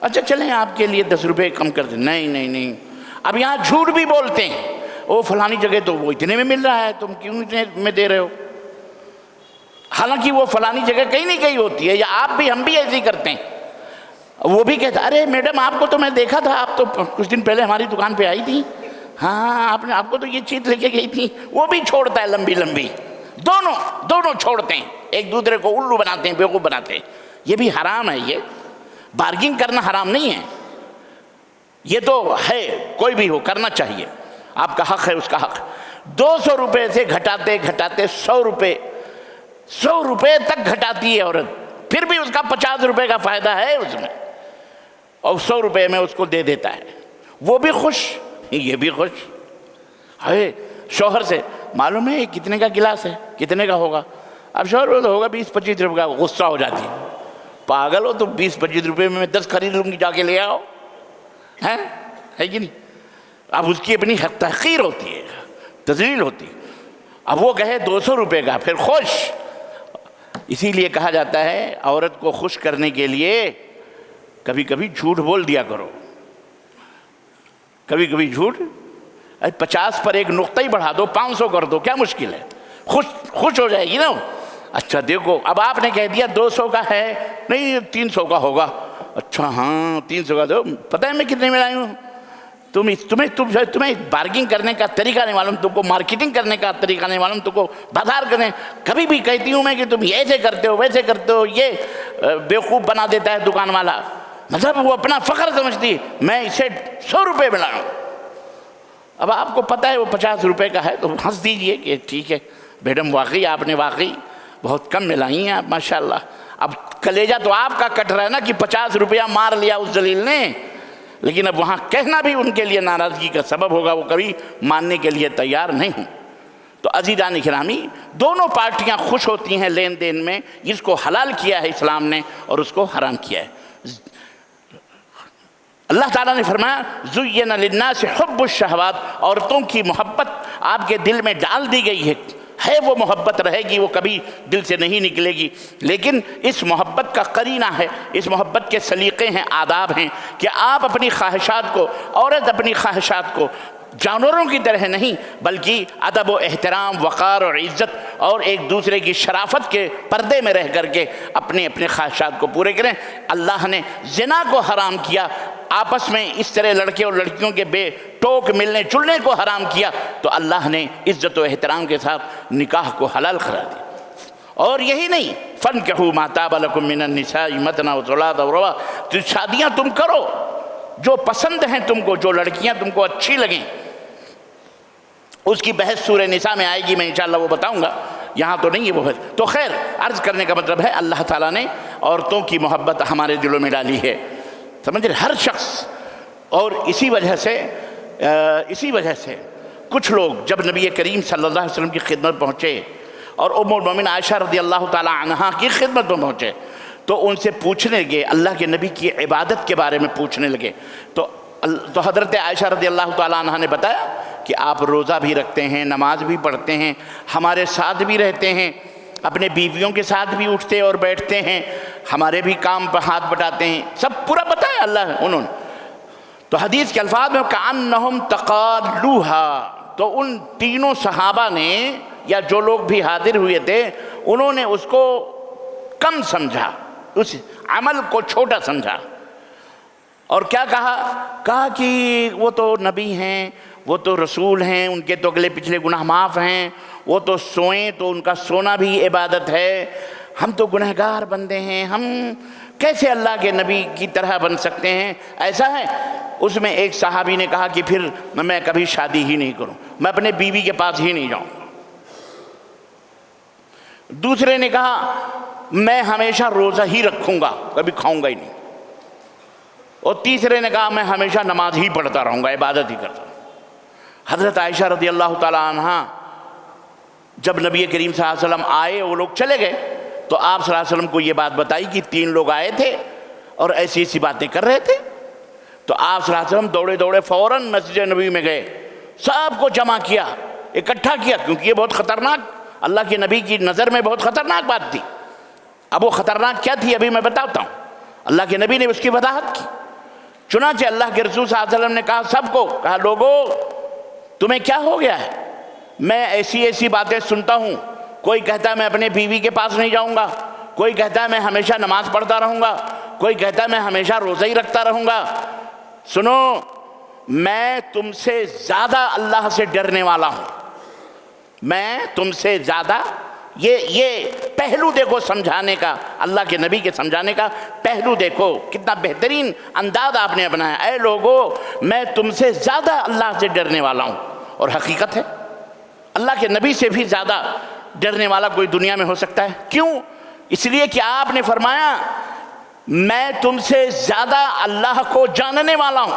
اچھا چلیں آپ کے لیے 10 روپے کم کر دیں. نہیں. اب یہاں جھوٹ بھی بولتے ہیں, وہ فلانی جگہ تو وہ اتنے میں مل رہا ہے, تم کیوں اتنے میں دے رہے ہو؟ حالانکہ وہ فلانی جگہ کہیں نہیں کہیں ہوتی ہے. یا آپ بھی, ہم بھی ایسے ہی کرتے ہیں. وہ بھی کہتا ارے میڈم آپ کو تو میں دیکھا تھا, آپ تو کچھ دن پہلے ہماری دکان پہ آئی تھی, ہاں آپ کو تو یہ چیز لے کے گئی تھی. وہ بھی چھوڑتا ہے لمبی. دونوں چھوڑتے ہیں, ایک دوسرے کو الو بناتے ہیں, بیوقوف بناتے ہیں. یہ بھی حرام ہے. یہ بارگنگ کرنا حرام نہیں ہے, یہ تو ہے, کوئی بھی ہو کرنا چاہیے, آپ کا حق ہے, اس کا حق. 200 روپے سے گھٹاتے 100 روپے تک گھٹاتی ہے عورت, پھر بھی اس کا 50 روپے کا فائدہ ہے اس میں, اور 100 روپے میں اس کو دے دیتا ہے. وہ بھی خوش, یہ بھی خوش ہے. شوہر سے معلوم ہے کتنے کا گلاس ہے, کتنے کا ہوگا؟ اب شوہر وہ تو ہوگا 20-25 روپے کا. غصہ ہو جاتی ہے, پاگل ہو تو 20-25 روپے میں 10 خرید لوں گی, جا کے لے آؤ, ہے کہ نہیں؟ اب اس کی اپنی تحقیر ہوتی ہے, تذلیل ہوتی ہے. اب وہ کہے 200 روپے کا, پھر خوش. اسی لیے کہا جاتا ہے عورت کو خوش کرنے کے لیے کبھی کبھی جھوٹ بول دیا کرو. کبھی جھوٹ, 50 پر ایک نقطہ ہی بڑھا دو, 500 کر دو, کیا مشکل ہے؟ خوش ہو جائے گی نا. اچھا دیکھو, اب آپ نے کہہ دیا 200 کا ہے, نہیں 300 کا ہوگا. اچھا ہاں 300 کا دو, پتہ ہے میں کتنے میں لائی ہوں. تمہیں بارگنگ کرنے کا طریقہ نہیں معلوم, تم کو مارکیٹنگ کرنے کا طریقہ نہیں معلوم, تم کو بازار کرنے. کبھی بھی کہتی ہوں میں کہ تم ایسے کرتے ہو ویسے کرتے ہو. یہ بیوقوف بنا دیتا ہے دکان والا, مطلب وہ اپنا فخر سمجھتی, میں اسے 100 روپے میں لاؤں. اب آپ کو پتہ ہے وہ 50 روپے کا ہے, تو ہنس دیجئے کہ ٹھیک ہے میڈم, واقعی آپ نے بہت کم میں لائی ہیں آپ, ماشاءاللہ. اب کلیجہ تو آپ کا کٹ رہا ہے نا کہ 50 روپیہ مار لیا اس ذلیل نے, لیکن اب وہاں کہنا بھی ان کے لیے ناراضگی کا سبب ہوگا, وہ کبھی ماننے کے لیے تیار نہیں ہوں. تو عزیزان گرامی, دونوں پارٹیاں خوش ہوتی ہیں لین دین میں. جس کو حلال کیا ہے اسلام نے اور اس کو حرام کیا ہے. اللہ تعالیٰ نے فرمایا زُيِّنَ لِلنَّاسِ حُبُّ الشَّهَوَاتِ, عورتوں کی محبت آپ کے دل میں ڈال دی گئی ہے. وہ محبت رہے گی, وہ کبھی دل سے نہیں نکلے گی. لیکن اس محبت کا قرینہ ہے, اس محبت کے سلیقے ہیں, آداب ہیں کہ آپ اپنی خواہشات کو, عورت اپنی خواہشات کو جانوروں کی طرح نہیں, بلکہ ادب و احترام, وقار اور عزت اور ایک دوسرے کی شرافت کے پردے میں رہ کر کے اپنے خواہشات کو پورے کریں. اللہ نے زنا کو حرام کیا, آپس میں اس طرح لڑکے اور لڑکیوں کے بے ٹوک ملنے جلنے کو حرام کیا, تو اللہ نے عزت و احترام کے ساتھ نکاح کو حلال قرار دیا. اور یہی نہیں, فَانْكِحُوا مَا طَابَ لَكُم مِّنَ النِّسَاءِ مَثْنَىٰ وَثُلَاثَ وَرُبَاعَ, تو شادیاں تم کرو جو پسند ہیں تم کو, جو لڑکیاں تم کو اچھی لگیں. اس کی بحث سورہ نساء میں آئے گی, میں انشاءاللہ وہ بتاؤں گا, یہاں تو نہیں ہے وہ بحث. تو خیر, عرض کرنے کا مطلب ہے اللہ تعالیٰ نے عورتوں کی محبت ہمارے دلوں میں ڈالی ہے, سمجھ رہے, ہر شخص. اور اسی وجہ سے کچھ لوگ جب نبی کریم صلی اللہ علیہ وسلم کی خدمت پہنچے اور ام المومنین عائشہ رضی اللہ تعالی عنہا کی خدمت میں پہنچے, تو ان سے پوچھنے لگے, اللہ کے نبی کی عبادت کے بارے میں پوچھنے لگے. تو حضرت عائشہ رضی اللہ تعالی عنہا نے بتایا کہ آپ روزہ بھی رکھتے ہیں, نماز بھی پڑھتے ہیں, ہمارے ساتھ بھی رہتے ہیں, اپنے بیویوں کے ساتھ بھی اٹھتے اور بیٹھتے ہیں, ہمارے بھی کام پر ہاتھ بٹاتے ہیں, سب پورا بتایا اللہ انہوں نے. تو حدیث کے الفاظ میں کأنہم تقالوہا, تو ان تینوں صحابہ نے یا جو لوگ بھی حاضر ہوئے تھے انہوں نے اس کو کم سمجھا, اس عمل کو چھوٹا سمجھا. اور کیا کہا کہ وہ تو نبی ہیں, وہ تو رسول ہیں, ان کے تو اگلے پچھلے گناہ معاف ہیں, وہ تو سوئیں تو ان کا سونا بھی عبادت ہے, ہم تو گنہگار بندے ہیں، ہم کیسے اللہ کے نبی کی طرح بن سکتے ہیں؟ ایسا ہے؟ اس میں ایک صحابی نے کہا کہ پھر میں کبھی شادی ہی نہیں کروں، میں اپنے بیوی کے پاس ہی نہیں جاؤں گا۔ دوسرے نے کہا میں ہمیشہ روزہ ہی رکھوں گا، کبھی کھاؤں گا ہی نہیں۔ اور تیسرے نے کہا میں ہمیشہ نماز ہی پڑھتا رہوں گا، عبادت ہی کرتا رہوں گا۔ حضرت عائشہ رضی اللہ تعالی عنہ جب نبی کریم صلی اللہ علیہ وسلم آئے، وہ لوگ چلے گئے، تو آپ صلی اللہ علیہ وسلم کو یہ بات بتائی کہ 3 لوگ آئے تھے اور ایسی ایسی باتیں کر رہے تھے۔ تو آپ صلی اللہ علیہ وسلم دوڑے دوڑے فوراً مسجد نبی میں گئے، سب کو جمع کیا، اکٹھا کیا، کیونکہ یہ بہت خطرناک، اللہ کے نبی کی نظر میں بہت خطرناک بات تھی۔ اب وہ خطرناک کیا تھی ابھی میں بتاتا ہوں۔ اللہ کے نبی نے اس کی وضاحت کی۔ چنانچہ اللہ کے رسول صلی اللہ علیہ وسلم نے کہا سب کو، کہا لوگو تمہیں کیا ہو گیا ہے؟ میں ایسی ایسی باتیں سنتا ہوں، کوئی کہتا ہے میں اپنے بیوی کے پاس نہیں جاؤں گا، کوئی کہتا ہے میں ہمیشہ نماز پڑھتا رہوں گا، کوئی کہتا ہے میں ہمیشہ روزہ ہی رکھتا رہوں گا۔ سنو، میں تم سے زیادہ اللہ سے ڈرنے والا ہوں، میں تم سے زیادہ، یہ پہلو دیکھو سمجھانے کا، اللہ کے نبی کے سمجھانے کا پہلو دیکھو، کتنا بہترین انداز آپ نے اپنایا۔ اے لوگو، میں تم سے زیادہ اللہ سے ڈرنے والا ہوں۔ اور حقیقت ہے اللہ کے نبی سے بھی زیادہ ڈرنے والا کوئی دنیا میں ہو سکتا ہے؟ کیوں؟ اس لیے کہ آپ نے فرمایا میں تم سے زیادہ اللہ کو جاننے والا ہوں۔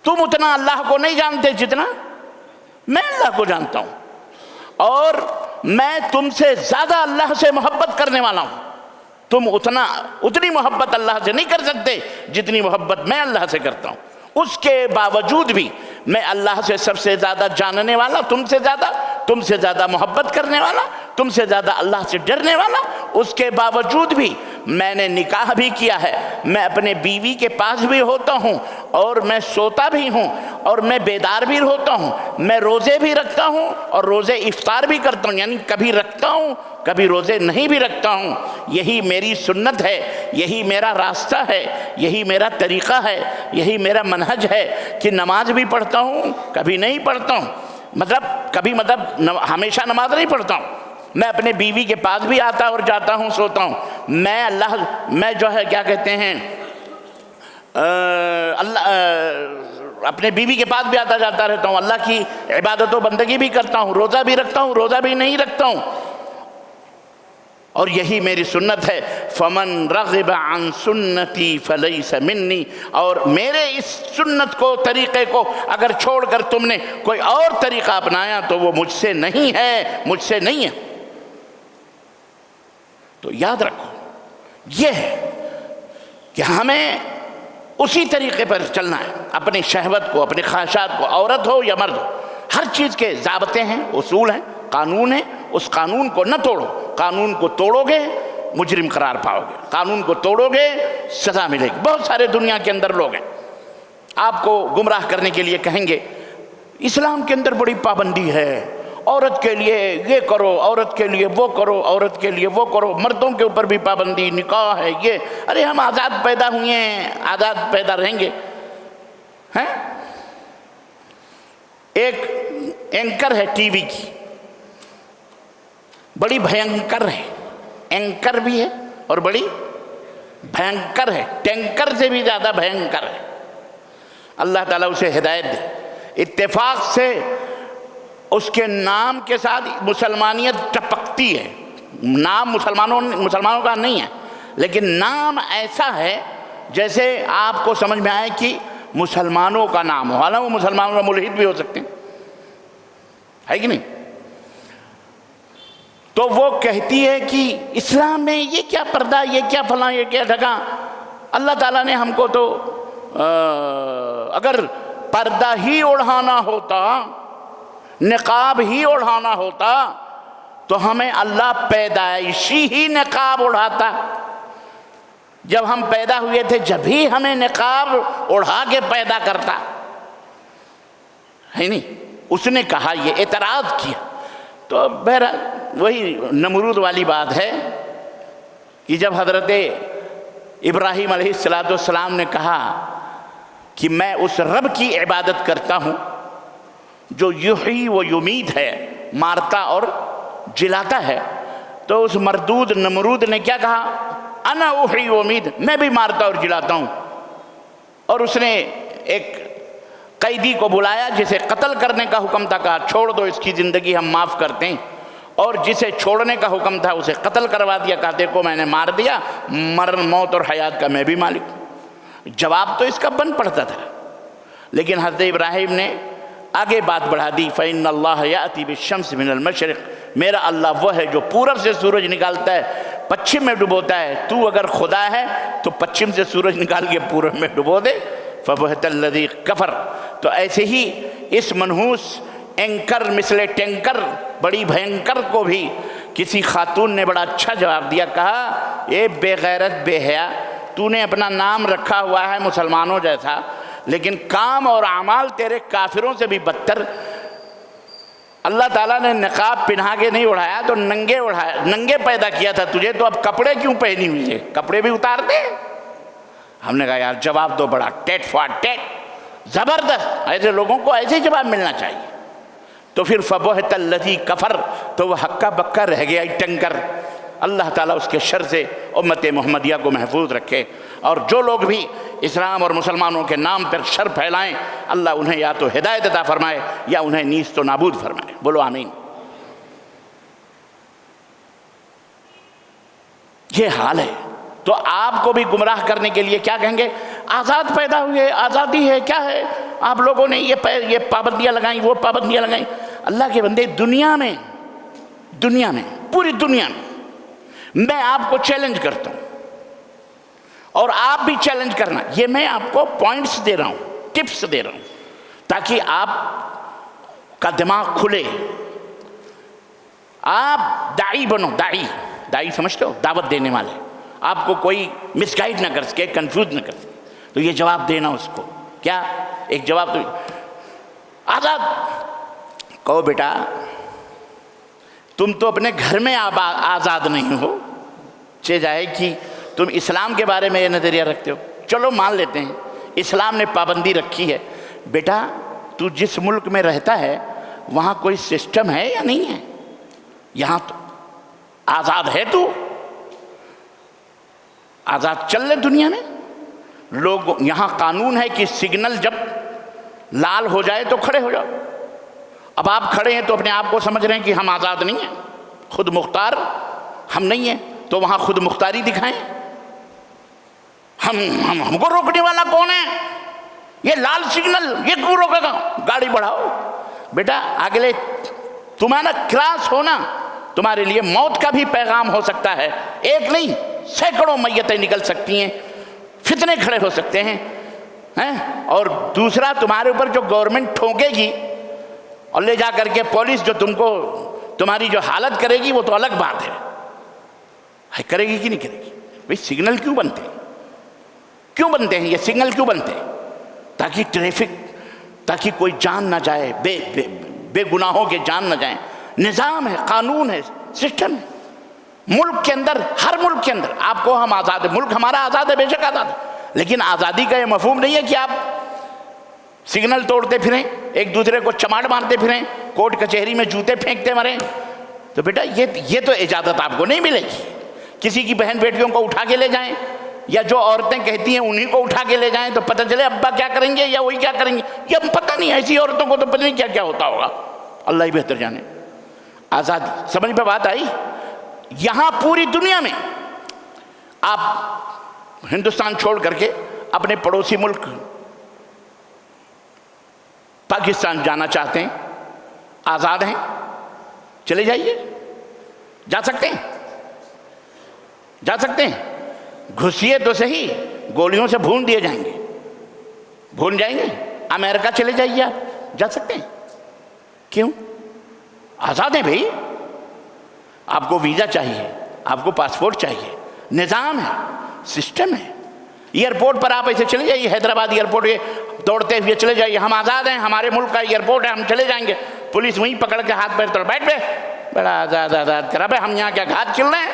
تم اتنا اللہ کو نہیں جانتے جتنا میں اللہ کو جانتا ہوں، اور میں تم سے زیادہ اللہ سے محبت کرنے والا ہوں۔ تم اتنی محبت اللہ سے نہیں کر سکتے جتنی محبت میں اللہ سے کرتا ہوں۔ اس کے باوجود بھی میں اللہ سے سب سے زیادہ جاننے والا، تم سے زیادہ محبت کرنے والا، تم سے زیادہ اللہ سے ڈرنے والا۔ اس کے باوجود بھی میں نے نکاح بھی کیا ہے، میں اپنے بیوی کے پاس بھی ہوتا ہوں، اور میں سوتا بھی ہوں، اور میں بیدار بھی ہوتا ہوں، میں روزے بھی رکھتا ہوں اور روزے افطار بھی کرتا ہوں، یعنی کبھی رکھتا ہوں کبھی روزے نہیں بھی رکھتا ہوں۔ یہی میری سنت ہے، یہی میرا راستہ ہے، یہی میرا طریقہ ہے، یہی میرا منہج ہے کہ نماز بھی پڑھتا ہوں کبھی نہیں پڑھتا ہوں، مطلب ہمیشہ نماز نہیں پڑھتا ہوں، میں اپنے بیوی کے پاس بھی آتا اور جاتا ہوں، سوتا ہوں، میں جو ہے کیا کہتے ہیں اپنے بیوی کے پاس بھی آتا جاتا رہتا ہوں، اللہ کی عبادت و بندگی بھی کرتا ہوں، روزہ بھی رکھتا ہوں، روزہ بھی نہیں رکھتا ہوں، اور یہی میری سنت ہے۔ فمن رغب عن سنتی فلیس منی، اور میرے اس سنت کو، طریقے کو اگر چھوڑ کر تم نے کوئی اور طریقہ اپنایا تو وہ مجھ سے نہیں ہے، مجھ سے نہیں ہے۔ تو یاد رکھو یہ ہے کہ ہمیں اسی طریقے پر چلنا ہے، اپنی شہوت کو، اپنی خواہشات کو، عورت ہو یا مرد ہو، ہر چیز کے ضابطے ہیں، اصول ہیں، قانون ہے، اس قانون کو نہ توڑو۔ قانون کو توڑو گے مجرم قرار پاؤ گے، قانون کو توڑو گے سزا ملے گی۔ بہت سارے دنیا کے اندر لوگ ہیں آپ کو گمراہ کرنے کے لیے کہیں گے اسلام کے اندر بڑی پابندی ہے، عورت کے لیے یہ کرو، عورت کے لیے وہ کرو، عورت کے لیے وہ کرو، مردوں کے اوپر بھی پابندی، نکاح ہے یہ۔ ارے ہم آزاد پیدا ہوئے ہیں، آزاد پیدا رہیں گے ہیں؟ ایک اینکر ہے ٹی وی کی، بڑی بھینکر ہے، اینکر بھی ہے اور بڑی بھینکر ہے، ٹینکر سے بھی زیادہ بھینکر ہے۔ اللہ تعالیٰ اسے ہدایت دے۔ اتفاق سے اس کے نام کے ساتھ مسلمانیت ٹپکتی ہے، نام مسلمانوں کا نہیں ہے، لیکن نام ایسا ہے جیسے آپ کو سمجھ میں آئے کہ مسلمانوں کا نام ہو، حالانکہ وہ مسلمانوں کا ملحد بھی ہو سکتے ہیں، ہے کہ نہیں؟ تو وہ کہتی ہے کہ اسلام میں یہ کیا پردہ، یہ کیا فلاں، یہ کیا ڈھکا۔ اللہ تعالیٰ نے ہم کو تو اگر پردہ ہی اڑھانا ہوتا، نقاب ہی اڑھانا ہوتا تو ہمیں اللہ پیدائشی ہی نقاب اڑھاتا۔ جب ہم پیدا ہوئے تھے جب ہی ہمیں نقاب اڑھا کے پیدا کرتا، ہے نہیں؟ اس نے کہا، یہ اعتراض کیا۔ تو بہرحال وہی نمرود والی بات ہے کہ جب حضرت ابراہیم علیہ السلام نے کہا کہ میں اس رب کی عبادت کرتا ہوں جو یحیی و یمیت ہے، مارتا اور جلاتا ہے، تو اس مردود نمرود نے کیا کہا؟ انا احیی و امید، میں بھی مارتا اور جلاتا ہوں. اور اس نے ایک قیدی کو بلایا جسے قتل کرنے کا حکم تھا، کہا چھوڑ دو اس کی زندگی ہم معاف کرتے ہیں. اور جسے چھوڑنے کا حکم تھا اسے قتل کروا دیا، کہا دیکھو میں نے مار دیا، موت اور حیات کا میں بھی مالک ہوں. جواب تو اس کا بن پڑتا تھا، لیکن حضرت ابراہیم نے آگے بات بڑھا دی. فَإِنَّ اللَّهَ يَأْتِي بِالشَّمْسِ مِنَ الْمَشْرِقِ، میرا اللہ وہ ہے جو پورب سے سورج نکالتا ہے پچھم میں ڈبوتا ہے. تو اگر خدا ہے تو پچھم سے سورج نکال کے پورب میں ڈبو دے. فَبُہِتَ الَّذِي كَفَرَ. تو ایسے ہی اس منحوس اینکر مثل ٹینکر بڑی بھینکر کو بھی کسی خاتون نے بڑا اچھا جواب دیا. کہا اے بے غیرت بے حیا، تو نے اپنا نام رکھا ہوا ہے مسلمانوں جیسا، لیکن کام اور اعمال تیرے کافروں سے بھی بدتر. اللہ تعالیٰ نے نقاب پہنا کے نہیں اڑھایا تو ننگے پیدا کیا تھا تجھے، تو اب کپڑے کیوں پہنی ہوئی ہے؟ کپڑے بھی اتار دے. ہم نے کہا یار جواب دو بڑا ٹیٹ فار ٹیٹ، زبردست. ایسے لوگوں کو ایسے جواب ملنا چاہیے. تو پھر فبہت الذی کفر، تو وہ ہکا بکا رہ گیا ٹنکر. اللہ تعالیٰ اس کے شر سے امت محمدیہ کو محفوظ رکھے، اور جو لوگ بھی اسلام اور مسلمانوں کے نام پر شر پھیلائیں اللہ انہیں یا تو ہدایت عطا فرمائے یا انہیں نیست و نابود فرمائے. بولو آمین. یہ حال ہے. تو آپ کو بھی گمراہ کرنے کے لیے کیا کہیں گے؟ آزاد پیدا ہوئے، آزادی ہے، کیا ہے؟ آپ لوگوں نے یہ پابندیاں لگائیں، وہ پابندیاں لگائیں. اللہ کے بندے، دنیا میں پوری دنیا میں آپ کو چیلنج کرتا ہوں، اور آپ بھی چیلنج کرنا. یہ میں آپ کو پوائنٹس دے رہا ہوں، ٹپس دے رہا ہوں، تاکہ آپ کا دماغ کھلے. آپ داعی بنو. داعی سمجھتے ہو؟ دعوت دینے والے. آپ کو کوئی مس گائیڈ نہ کر سکے، کنفیوز نہ کر سکے. تو یہ جواب دینا اس کو. کیا ایک جواب تو آزاد کہو بیٹا تم تو اپنے گھر میں آزاد نہیں ہو، چہ جائے کہ تم اسلام کے بارے میں یہ نظریہ رکھتے ہو. چلو مان لیتے ہیں اسلام نے پابندی رکھی ہے. بیٹا تو جس ملک میں رہتا ہے وہاں کوئی سسٹم ہے یا نہیں ہے؟ یہاں تو آزاد ہے، تو آزاد چل رہے دنیا میں. لوگ یہاں قانون ہے کہ سگنل جب لال ہو جائے تو کھڑے ہو جاؤ. اب آپ کھڑے ہیں تو اپنے آپ کو سمجھ رہے ہیں کہ ہم آزاد نہیں ہیں، خود مختار ہم نہیں ہیں. تو وہاں خود مختاری دکھائیں. ہم کو روکنے والا کون ہے؟ یہ لال سگنل، یہ کیوں روکے گا؟ گاڑی بڑھاؤ. بیٹا اگلے تمہارا کراس ہونا تمہارے لیے موت کا بھی پیغام ہو سکتا ہے. ایک نہیں سینکڑوں میتیں نکل سکتی ہیں، فتنے کھڑے ہو سکتے ہیں. اور دوسرا تمہارے اوپر جو گورنمنٹ ٹھونکے گی اور لے جا کر کے پولیس جو تم کو تمہاری جو حالت کرے گی وہ تو الگ بات ہے. کرے گی کہ نہیں کرے گی؟ بھئی سگنل کیوں بنتے ہیں؟ کیوں بنتے ہیں یہ سگنل؟ کیوں بنتے ہیں؟ تاکہ ٹریفک، تاکہ کوئی جان نہ جائے، بے گناہوں کے جان نہ جائیں. نظام ہے، قانون ہے، سسٹم ہے. ملک کے اندر، ہر ملک کے اندر آپ کو ہم آزاد ہے. ملک ہمارا آزاد ہے، بے شک آزاد ہے، لیکن آزادی کا یہ مفہوم نہیں ہے کہ آپ سگنل توڑتے پھریں، ایک دوسرے کو چماٹ مارتے پھریں، کورٹ کچہری میں جوتے پھینکتے مریں. تو بیٹا یہ تو اجازت آپ کو نہیں ملے گی. کسی کی بہن بیٹیوں کو اٹھا کے لے جائیں، یا جو عورتیں کہتی ہیں انہی کو اٹھا کے لے جائیں تو پتہ چلے ابا کیا کریں گے یا وہی کیا کریں گے. یہ پتہ نہیں، ایسی عورتوں کو تو پتہ نہیں کیا کیا ہوتا ہوگا، اللہ ہی بہتر جانے. آزاد سمجھ پہ بات آئی؟ یہاں پوری دنیا میں آپ ہندوستان چھوڑ کر کے اپنے پڑوسی ملک پاکستان جانا چاہتے ہیں، آزاد ہیں، چلے جائیے. جا سکتے ہیں، جا سکتے ہیں. گھسیے تو صحیح، گولیوں سے بھون دیے جائیں گے، بھون جائیں گے. امریکہ چلے جائیے، آپ جا سکتے ہیں. کیوں؟ آزاد ہیں بھائی. آپ کو ویزا چاہیے، آپ کو پاسپورٹ چاہیے، نظام ہے، سسٹم ہے. ایئرپورٹ پر آپ ایسے چلے جائیے، حیدرآباد ایئرپورٹ یہ دوڑتے ہوئے چلے جائیے، ہم آزاد ہیں، ہمارے ملک کا ایئرپورٹ ہے، ہم چلے جائیں گے. پولیس وہیں پکڑ کے ہاتھ پیر توڑ، بیٹھ بے، بڑا آزاد کرا بھائی. ہم یہاں کیا گھات چل رہے ہیں؟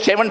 7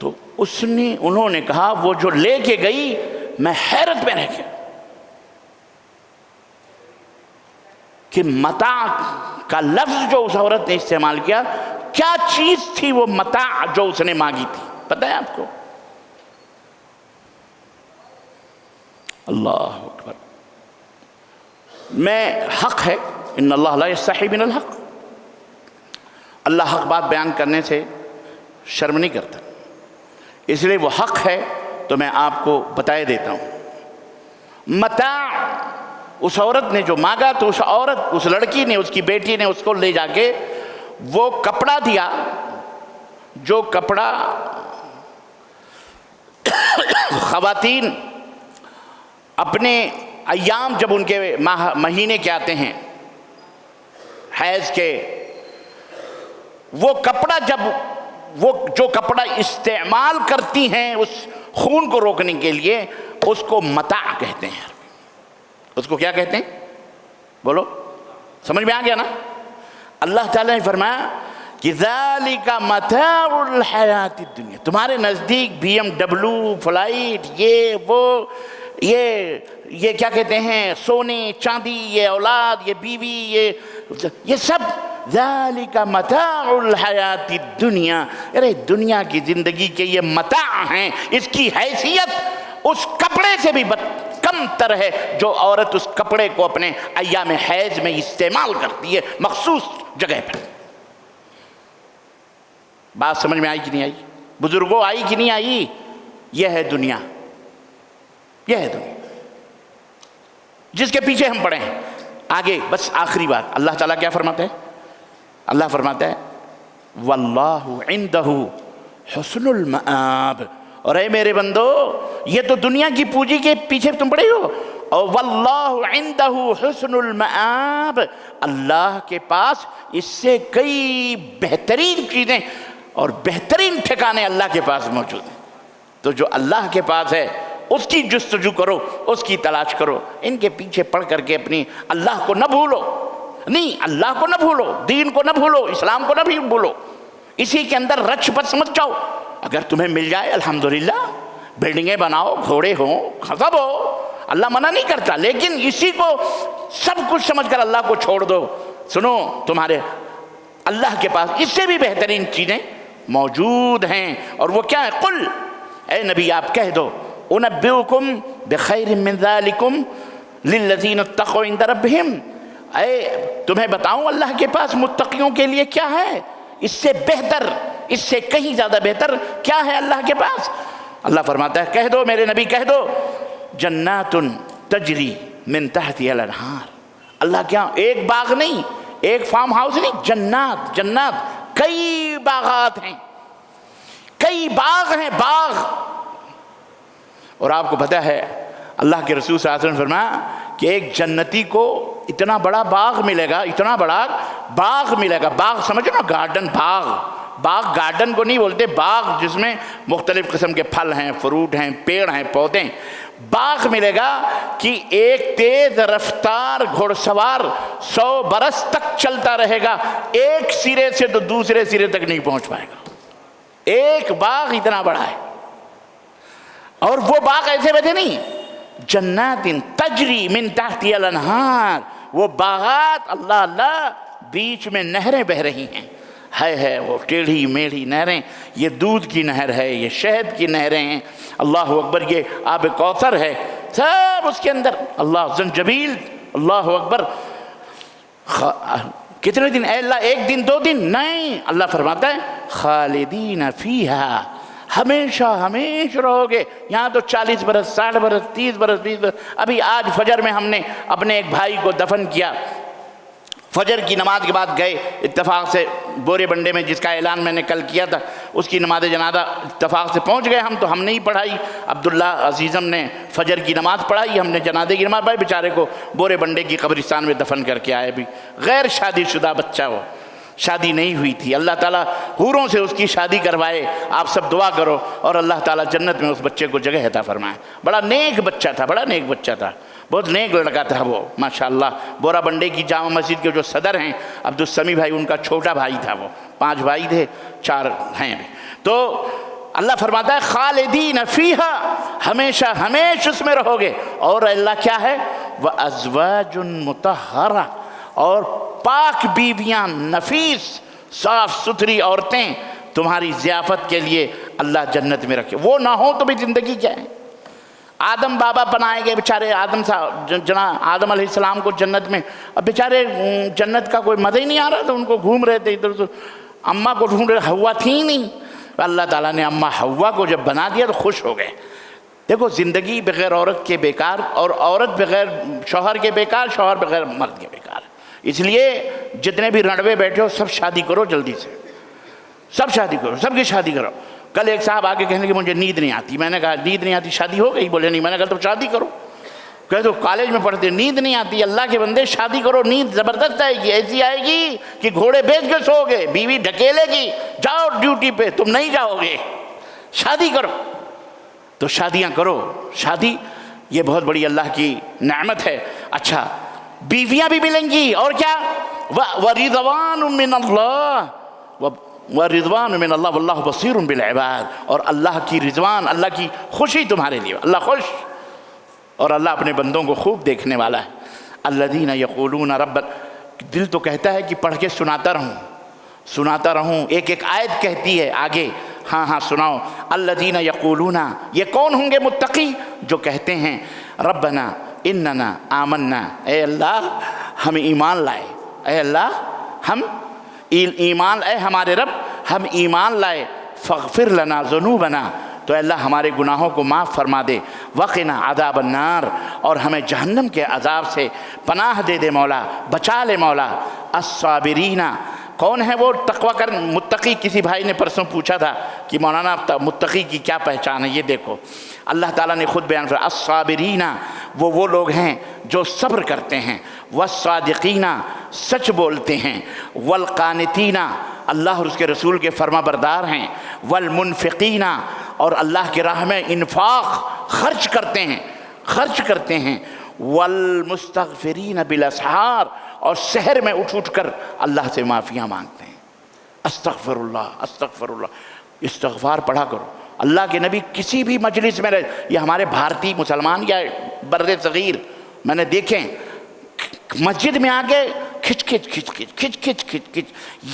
تو انہوں نے کہا وہ جو لے کے گئی میں حیرت میں رہ گیا کہ متاع کا لفظ جو اس عورت نے استعمال کیا، کیا چیز تھی وہ متاع جو اس نے مانگی تھی؟ پتہ ہے آپ کو؟ اللہ اکبر. میں حق ہے، ان اللہ لا یستحی من الحق، اللہ حق بات بیان کرنے سے شرم نہیں کرتا، اس لیے وہ حق ہے تو میں آپ کو بتائے دیتا ہوں. متاع اس عورت نے جو مانگا تو اس لڑکی نے، اس کی بیٹی نے اس کو لے جا کے وہ کپڑا دیا جو کپڑا خواتین اپنے ایام جب ان کے مہینے کے آتے ہیں حیض کے، وہ کپڑا وہ جو کپڑا استعمال کرتی ہیں اس خون کو روکنے کے لیے، اس کو متاع کہتے ہیں. اس کو کیا کہتے ہیں؟ بولو، سمجھ میں آ گیا نا؟ اللہ تعالیٰ نے فرمایا کہ ذالک متاع الحیات الدنیا، تمہارے نزدیک BMW فلائٹ، یہ کیا کہتے ہیں، سونے چاندی، یہ اولاد، یہ بیوی، یہ سب ذالک متاع الحیات الدنیا، ارے دنیا کی زندگی کے یہ متاع ہیں، اس کی حیثیت اس کپڑے سے بھی کم تر ہے جو عورت اس کپڑے کو اپنے ایام حیض میں استعمال کرتی ہے مخصوص جگہ پر. بات سمجھ میں آئی کہ نہیں آئی؟ بزرگوں آئی کہ نہیں آئی؟ یہ ہے دنیا، یہ ہے دنیا جس کے پیچھے ہم پڑے ہیں. آگے بس آخری بات، اللہ تعالیٰ کیا فرماتا ہے؟ اللہ فرماتا ہے واللہ عندہ حسن المآب، اور اے میرے بندو یہ تو دنیا کی پونجی کے پیچھے تم پڑے ہو، اور واللہ عندہ حسن المآب، اللہ کے پاس اس سے کئی بہترین چیزیں اور بہترین ٹھکانے اللہ کے پاس موجود ہیں. تو جو اللہ کے پاس ہے اس کی جستجو کرو، اس کی تلاش کرو. ان کے پیچھے پڑھ کر کے اپنی اللہ کو نہ بھولو، نہیں اللہ کو نہ بھولو، دین کو نہ بھولو، اسلام کو نہ بھی بھولو، اسی کے اندر رچ بس مت جاؤ. اگر تمہیں مل جائے الحمدللہ، بلڈنگیں بناؤ، گھوڑے ہوں، خزب ہو، اللہ منع نہیں کرتا، لیکن اسی کو سب کچھ سمجھ کر اللہ کو چھوڑ دو. سنو، تمہارے اللہ کے پاس اس سے بھی بہترین چیزیں موجود ہیں، اور وہ کیا ہے؟ قل، اے نبی آپ کہہ دو، انبئکم بخیر من ذالکم للذین اتقوا عند ربہم، اے تمہیں بتاؤں اللہ کے پاس متقیوں کے لیے کیا ہے؟ اس سے بہتر، اس سے کہیں زیادہ بہتر کیا ہے اللہ کے پاس؟ اللہ فرماتا ہے کہہ دو میرے نبی، کہہ دو جنات تجری من تحتها الانہار. اللہ کیا ایک باغ نہیں، ایک فارم ہاؤس نہیں، جنات کئی باغات ہیں، کئی باغ ہیں، باغ. اور آپ کو پتہ ہے اللہ کے رسول صلی اللہ علیہ وسلم فرمایا کہ ایک جنتی کو اتنا بڑا باغ ملے گا، اتنا بڑا باغ ملے گا. باغ سمجھو نا، گارڈن، باغ گارڈن کو نہیں بولتے، باغ جس میں مختلف قسم کے پھل ہیں، فروٹ ہیں، پیڑ ہیں، پودے ہیں. باغ ملے گا کہ ایک تیز رفتار گھڑ سوار 100 برس تک چلتا رہے گا، ایک سرے سے تو دوسرے سرے تک نہیں پہنچ پائے گا. ایک باغ اتنا بڑا ہے. اور وہ باغ ایسے ویسے نہیں، جنات تجری من تحتها الانہار، وہ باغات اللہ بیچ میں نہریں بہ رہی ہیں. ہے وہ ٹیڑھی میڑھی نہریں، یہ دودھ کی نہر ہے، یہ شہد کی نہریں ہیں، اللہ اکبر، یہ آب کوثر ہے، سب اس کے اندر. اللہ زنجبیل، اللہ اکبر. کتنے دن؟ اے اللہ ایک دن 2 دن نہیں، اللہ فرماتا ہے خالدین فیہا، ہمیشہ رہو گے. یہاں تو 40 برس، 60 برس، 30 برس، 20 برس. ابھی آج فجر میں ہم نے اپنے ایک بھائی کو دفن کیا. فجر کی نماز کے بعد گئے اتفاق سے بورے بنڈے میں، جس کا اعلان میں نے کل کیا تھا، اس کی نماز جنازہ اتفاق سے پہنچ گئے ہم. تو ہم نے ہی پڑھائی، عبداللہ عزیزم نے فجر کی نماز پڑھائی، ہم نے جنازے کی نماز پڑھائی. بیچارے کو بورے بنڈے کی قبرستان میں دفن کر کے آئے. بھی غیر شادی شدہ بچہ، وہ شادی نہیں ہوئی تھی. اللہ تعالیٰ حوروں سے اس کی شادی کروائے. آپ سب دعا کرو اور اللہ تعالیٰ جنت میں اس بچے کو جگہ عطا فرمائے. بڑا نیک بچہ تھا، بڑا نیک بچہ تھا، بہت نیک لڑکا تھا وہ ماشاءاللہ. بورا بنڈے کی جامع مسجد کے جو صدر ہیں عبدالسمی بھائی، ان کا چھوٹا بھائی تھا. وہ 5 بھائی تھے، 4 ہیں. تو اللہ فرماتا ہے خالدین فیہا، ہمیشہ ہمیشہ اس میں رہو گے. اور اللہ کیا ہے؟ وَأَزْوَاجٌ مُطَهَّرَةٌ، اور پاک بیویاں، نفیس صاف ستھری عورتیں تمہاری ضیافت کے لیے اللہ جنت میں رکھے. وہ نہ ہو تو بھی زندگی کیا ہے؟ آدم بابا بنائے گئے بیچارے، آدم صاحب جناب آدم علیہ السلام کو جنت میں، اب بیچارے جنت کا کوئی مزہ ہی نہیں آ رہا تھا ان کو، گھوم رہے تھے ادھر ادھر، اماں کو ڈھونڈ رہے، ہوا تھی ہی نہیں. اللہ تعالیٰ نے اماں ہوا کو جب بنا دیا تو خوش ہو گئے. دیکھو زندگی بغیر عورت کے بیکار، اور عورت بغیر شوہر کے بیکار، شوہر بغیر مرد کے بیکار. اس لیے جتنے بھی رنڈوے بیٹھے ہو سب شادی کرو جلدی سے، سب شادی کرو، سب کی شادی کرو. کل ایک صاحب آگے کہنے کہ مجھے نیند نہیں آتی. میں نے کہا نیند نہیں آتی، شادی ہو گئی؟ بولے نہیں. میں نے کہا تو شادی کرو. کہ تو کالج میں پڑھتے نیند نہیں آتی. اللہ کے بندے شادی کرو، نیند زبردست آئے گی، ایسی آئے گی کہ گھوڑے بیچ کے سو گے، بیوی ڈھکیلے گی، جاؤ ڈیوٹی پہ، تم نہیں جاؤ گے. شادی کرو. تو شادیاں کرو. شادی یہ بہت بڑی اللہ کی نعمت ہے. اچھا بیویاں بھی ملیں گی، اور کیا؟ وَرِضْوَانٌ مِّنَ اللَّهِ وَرِضْوَانٌ مِّنَ اللَّهِ وَاللَّهُ بَصِيرٌ بِالْعِبَادِ، اور اللہ کی رضوان، اللہ کی خوشی تمہارے لیے، اللہ خوش، اور اللہ اپنے بندوں کو خوب دیکھنے والا ہے. الذین یقولون ربنا، دل تو کہتا ہے کہ پڑھ کے سناتا رہوں، ایک ایک آیت کہتی ہے آگے. ہاں سناؤ. الذین یقولون، یہ کون ہوں گے متقی؟ جو کہتے ہیں ربنا اننا آمنا، اے اللہ ہم ایمان لائے، اے اللہ ہم ایمان، اے ہمارے رب ہم ایمان لائے. فاغفر لنا ذنوبنا، تو اللہ ہمارے گناہوں کو معاف فرما دے. وقنا عذاب النار، اور ہمیں جہنم کے عذاب سے پناہ دے دے مولا، بچا لے مولا. الصابرین، کون ہے وہ تقوی کر متقی؟ کسی بھائی نے پرسوں پوچھا تھا کہ مولانا متقی کی کیا پہچان ہے؟ یہ دیکھو اللہ تعالیٰ نے خود بیان فرمایا. الصابرین، وہ لوگ ہیں جو صبر کرتے ہیں. والصادقین، سچ بولتے ہیں. والقانتین، اللہ اور اس کے رسول کے فرما بردار ہیں. والمنفقین، اور اللہ کی راہ میں انفاق خرچ کرتے ہیں. والمستغفرین بالاسحار، اور سحر میں اٹھ کر اللہ سے معافیاں مانگتے ہیں. استغفر اللہ. استغفار پڑھا کرو. اللہ کے نبی کسی بھی مجلس میں رہے، یہ ہمارے بھارتی مسلمان یا بر صغیر میں نے دیکھیں، مسجد میں آگے کھچ،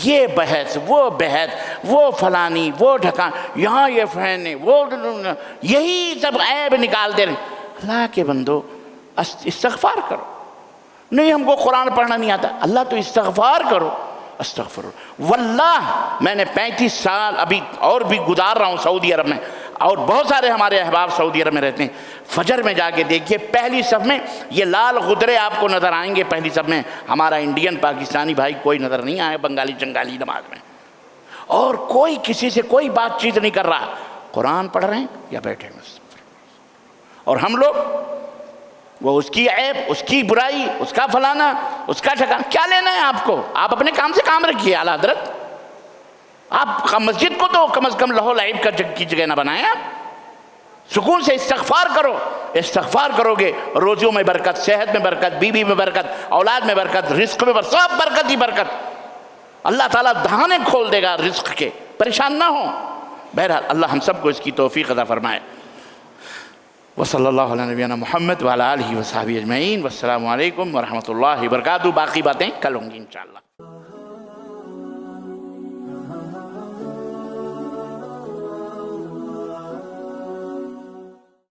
یہ بحث، وہ فلانی، وہ ڈھکان، یہاں یہ فین، وہ یہی سب عیب نکال دے رہے. اللہ کے بندو استغفار کرو. نہیں ہم کو قرآن پڑھنا نہیں آتا، اللہ تو استغفار کرو. استغفر واللہ، میں نے 35 سال ابھی اور بھی گزار رہا ہوں سعودی عرب میں، اور بہت سارے ہمارے احباب سعودی عرب میں رہتے ہیں. فجر میں جا کے دیکھیے پہلی صف میں یہ لال غدرے آپ کو نظر آئیں گے. پہلی صف میں ہمارا انڈین پاکستانی بھائی کوئی نظر نہیں آئے بنگالی جنگالی نماز میں، اور کوئی کسی سے کوئی بات چیت نہیں کر رہا، قرآن پڑھ رہے ہیں یا بیٹھے ہیں. اور ہم لوگ وہ اس کی عیب، اس کی برائی، اس کا فلانا، اس کا ٹھکانا، کیا لینا ہے آپ کو؟ آپ اپنے کام سے کام رکھیے. اعلیٰ حضرت آپ مسجد کو تو کم از کم لہو لعب کی جگہ نہ بنائیں. آپ سکون سے استغفار کرو. استغفار کرو گے روزیوں میں برکت، صحت میں برکت، بیوی میں برکت، اولاد میں برکت، رزق میں برکت، سب برکت ہی برکت. اللہ تعالیٰ دہانے کھول دے گا رزق کے، پریشان نہ ہو. بہرحال اللہ ہم سب کو اس کی توفیق عطا فرمائے. وصلی اللہ علیہ نبینا محمد وعلی آلہ وصحبہ اجمعین. والسلام علیکم ورحمۃ اللہ وبرکاتہ. باقی باتیں کل ہوں گی انشاءاللہ.